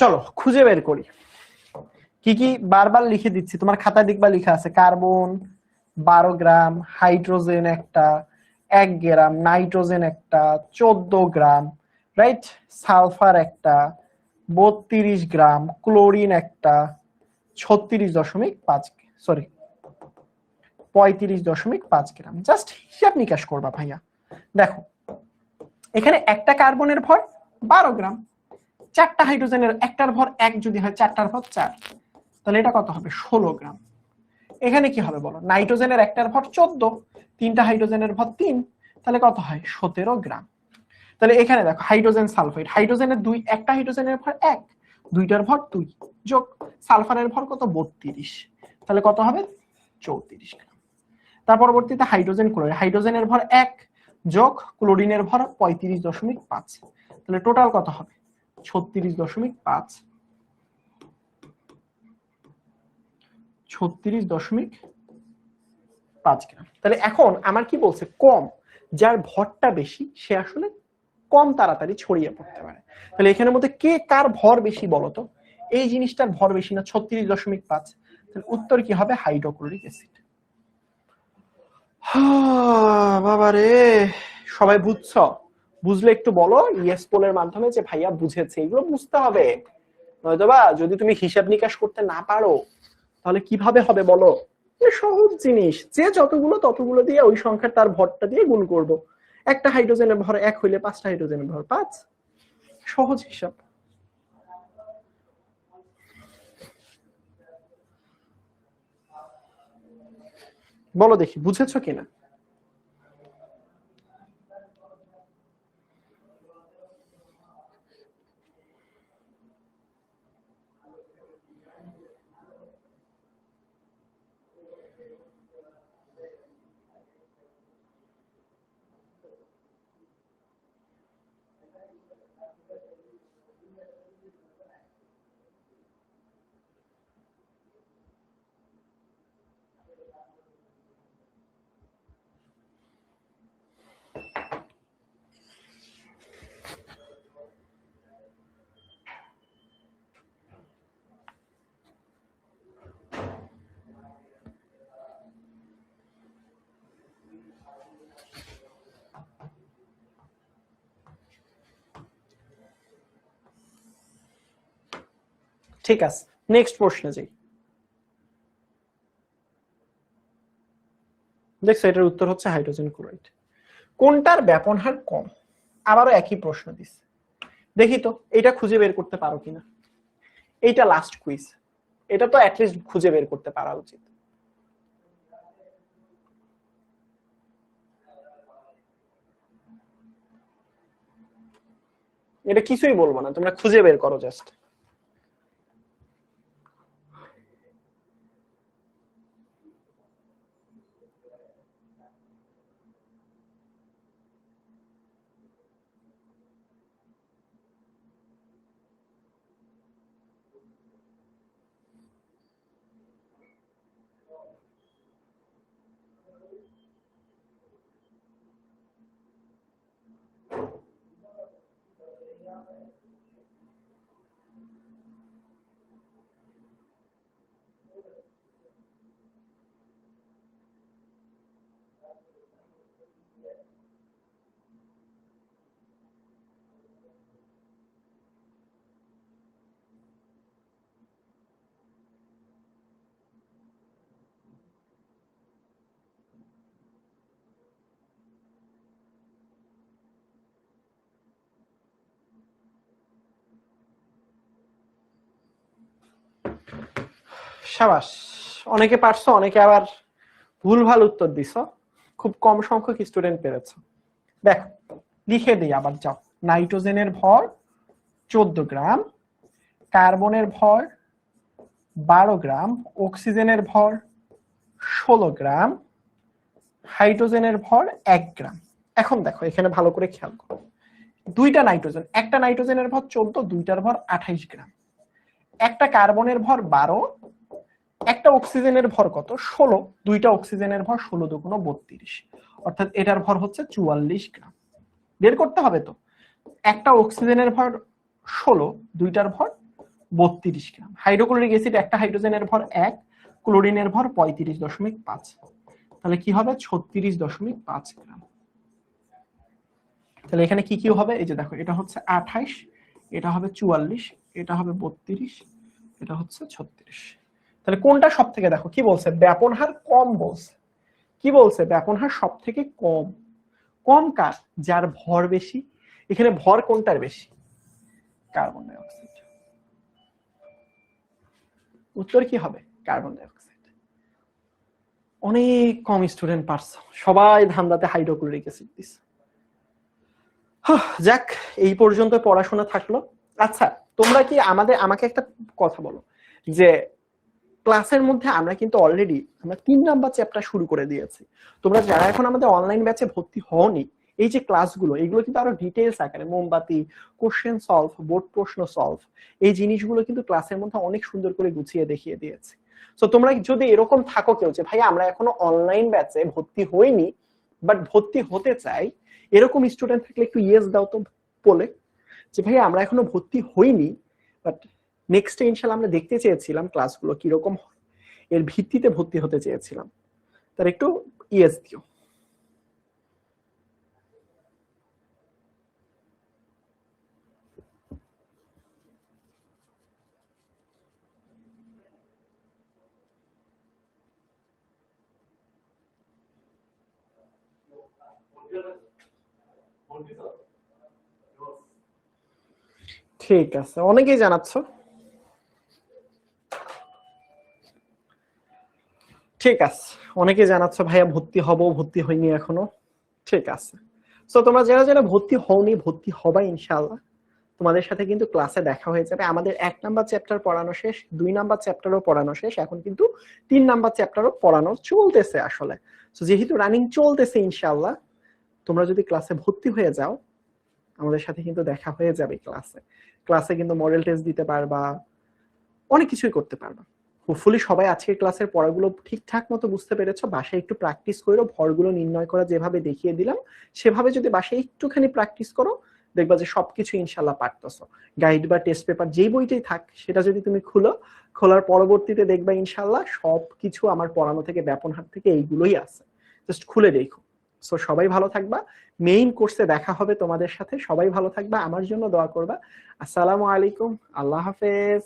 চলো খুঁজে বের করি, কি কি বারবার লিখে দিচ্ছি, তোমার খাতায় দেখবা লেখা আছে কার্বন 12 গ্রাম, হাইড্রোজেন একটা 1 গ্রাম, নাইট্রোজেন একটা 14 গ্রাম, রাইট, সালফার একটা 32 গ্রাম, ক্লোরিন একটা 36.5, সরি 35.5 গ্রাম। জাস্ট হিসাব নিকাশ করবা ভাইয়া। দেখো এখানে একটা কার্বনের ভর 12 গ্রাম, চারটা হাইড্রোজেনের একটার ভর 1 যদি হয়, চারটার ভর 4, তাহলে এটা কত হবে 16 গ্রাম। এখানে কি হবে বলো, নাইট্রোজেনের একটার ভর 14, তিনটা হাইড্রোজেনের ভর 3, তাহলে কত হয় 17 গ্রাম। তাহলে এখানে দেখো হাইড্রোজেন সালফাইড, হাইড্রোজেনের একটা হাইড্রোজেনের ভর 1, দুইটার ভর 2 যোগ সালফারের ভর কত 32, তাহলে কত হবে 34 গ্রাম। তার পরবর্তীতে হাইড্রোজেন ক্লোরাইড, হাইড্রোজেনের ভর 1 যোগ ক্লোরিনের ভর 35.5, তাহলে টোটাল কত হবে 36.5, 36.5 গ্রাম। তাহলে এখন আমার কি বলছে কম, যার ভরটা বেশি সে আসলে কম তাড়াতাড়ি ছড়িয়ে পড়তে পারে। তাহলে এখানের মধ্যে কে কার ভর বেশি বলতো? এই জিনিসটার ভর বেশি না 36.5। তাহলে উত্তর কি হবে? Hydrochloric acid. বাবা রে, সবাই বুঝছো? বুঝলে একটু বলো ইয়েস পোলের মাধ্যমে যে ভাইয়া বুঝেছে। এগুলো বুঝতে হবে, নয়তোবা যদি তুমি হিসাব নিকাশ করতে না পারো তাহলে কিভাবে হবে বলো? সহজ জিনিস, যে যতগুলো ততগুলো দিয়ে ওই সংখ্যার তার ভরটা দিয়ে গুণ করব। একটা হাইড্রোজেনের ভর 1 হইলে 5টা হাইড্রোজেনের ভর 5। সহজ হিসাব। বলো দেখি বুঝেছো কিনা? ঠিক আছে, নেক্সট প্রশ্নে যাই। দেখছো এটার উত্তর হচ্ছে হাইড্রোজেন ক্লোরাইড। কোনটার ব্যাপন হার কম? আবারও একই প্রশ্ন দিস, দেখি তো এটা খুঁজে বের করতে পারো কিনা। এইটা লাস্ট কুইজ, এটা তো অ্যাটলিস্ট খুঁজে বের করতে পারা উচিত। এটা কিছুই বলবো না, তোমরা খুঁজে বের করো জাস্ট। সাবাস, অনেকে পারছো, অনেকে আবার ভুলভাল উত্তর দিছো। খুব কম সংখ্যক স্টুডেন্ট পেরেছো। দেখো লিখে দিই আবার, যাও। নাইট্রোজেনের ভর 14 গ্রাম, কার্বনের ভর 12 গ্রাম, অক্সিজেনের ভর 16 গ্রাম, হাইড্রোজেনের ভর 1 গ্রাম। এখন দেখো এখানে ভালো করে খেয়াল করো, দুইটা নাইট্রোজেন, একটা নাইট্রোজেনের ভর 14, দুইটার ভর 28 গ্রাম। একটা কার্বনের ভর 12, একটা অক্সিজেনের ভর কত? 16, দুইটা অক্সিজেনের ভর 16 দুগুণ 32, অর্থাৎ এটার ভর হচ্ছে 44 গ্রাম। বের করতে হবে তো। একটা অক্সিজেনের ভর 16, দুইটার ভর 32 গ্রাম। হাইড্রোক্লোরিক অ্যাসিড, একটা হাইড্রোজেনের ভর 1, ক্লোরিনের ভর 35.5, তাহলে কি হবে? 36.5 গ্রাম। তাহলে এখানে কি কি হবে? এই যে দেখো, এটা হচ্ছে 28, এটা হবে 44, এটা হবে 32, এটা হচ্ছে 36। তাহলে কোনটা সব থেকে, দেখো কি বলছে, ব্যাপন হার কম বলছে। কি বলছে? ব্যাপন হার সব থেকে কম। কম কার? যার ভর বেশি। এখানে ভর কোনটার বেশি? Carbon die oxide. উত্তর কি হবে? Carbon die oxide. অনেক কম স্টুডেন্ট পারছো, সবাই ধান্দাতে হাইড্রোক্লোরিক অ্যাসিড দিছে। যাক, এই পর্যন্ত পড়াশোনা থাকলো। আচ্ছা তোমরা কি আমাকে একটা কথা বলো, যে ক্লাসের মধ্যে আমরা কিন্তু অলরেডি আমরা 3 নাম্বার চ্যাপ্টার শুরু করে দিয়েছি। তোমরা যারা এখন আমাদের অনলাইন ব্যাচে ভর্তি হওনি, এই যে ক্লাসগুলো, এগুলো কিন্তু আরো ডিটেইলস আকারে মোমবাতি, কোশ্চেন সলভ, বোর্ড প্রশ্ন সলভ, এই জিনিসগুলো কিন্তু ক্লাসের মধ্যে অনেক সুন্দর করে গুছিয়ে দেখিয়ে দিয়েছি। সো তোমরা যদি এরকম থাকো কেউ যে ভাই আমরা এখনো অনলাইন ব্যাচে ভর্তি হইনি বাট ভর্তি হতে চাই, এরকম স্টুডেন্ট থাকলে একটু ইয়েস দাও তো। বলে যে ভাই আমরা এখনো ভর্তি হইনি, বাট নেক্সট ইনশাআল্লাহ আমরা দেখতে চেয়েছিলাম ক্লাসগুলো কিরকম হয়, এর ভিত্তিতে ভর্তি হতে চেয়েছিলাম, তার একটু ইয়েস দিও। ঠিক আছে, অনেকেই জানাচ্ছ। ঠিক আছে, অনেকে জানাচ্ছ ভাইয়া ভর্তি হব, ভর্তি হইনি এখনো। ঠিক আছে, তো তোমরা যারা যারা ভর্তি হওনি, ভর্তি হবা ইনশাআল্লাহ, তোমাদের সাথে কিন্তু ক্লাসে দেখা হয়ে যাবে। আমাদের 1 নাম্বার চ্যাপ্টার পড়ানো শেষ, 2 নাম্বার চ্যাপ্টারও পড়ানো শেষ, এখন কিন্তু 3 নাম্বার চ্যাপ্টারও পড়ানো চলতেছে আসলে। তো যেহেতু রানিং চলতেছে ইনশাআল্লাহ, তোমরা যদি ক্লাসে ভর্তি হয়ে যাও আমাদের সাথে কিন্তু দেখা হয়ে যাবে ক্লাসে। ক্লাসে কিন্তু মডেল টেস্ট দিতে পারবা, অনেক কিছুই করতে পারবা। হোপফুলি সবাই আজকের ক্লাসের পড়াগুলো ঠিকঠাক মতো বুঝতে পেরেছো। বাসায় একটু প্র্যাকটিস করো, ভরগুলো নির্ণয় করা যেভাবে দেখিয়ে দিলাম সেভাবে যদি বাসায় একটুখানি প্র্যাকটিস করো, দেখবা যে সবকিছু ইনশাল্লাহ পারতেছো। গাইড বা টেস্ট পেপার যেই বইটাই থাক সেটা যদি তুমি খোলার পরবর্তীতে দেখবা ইনশাল্লাহ সবকিছু আমার পড়ানো থেকে ব্যাপনহাট থেকে এইগুলোই আছে, জাস্ট খুলে দেখো। সো সবাই ভালো থাকবা, মেইন কোর্সে দেখা হবে তোমাদের সাথে। সবাই ভালো থাকবা, আমার জন্য দোয়া করবা। আসসালামু আলাইকুম, আল্লাহ হাফেজ।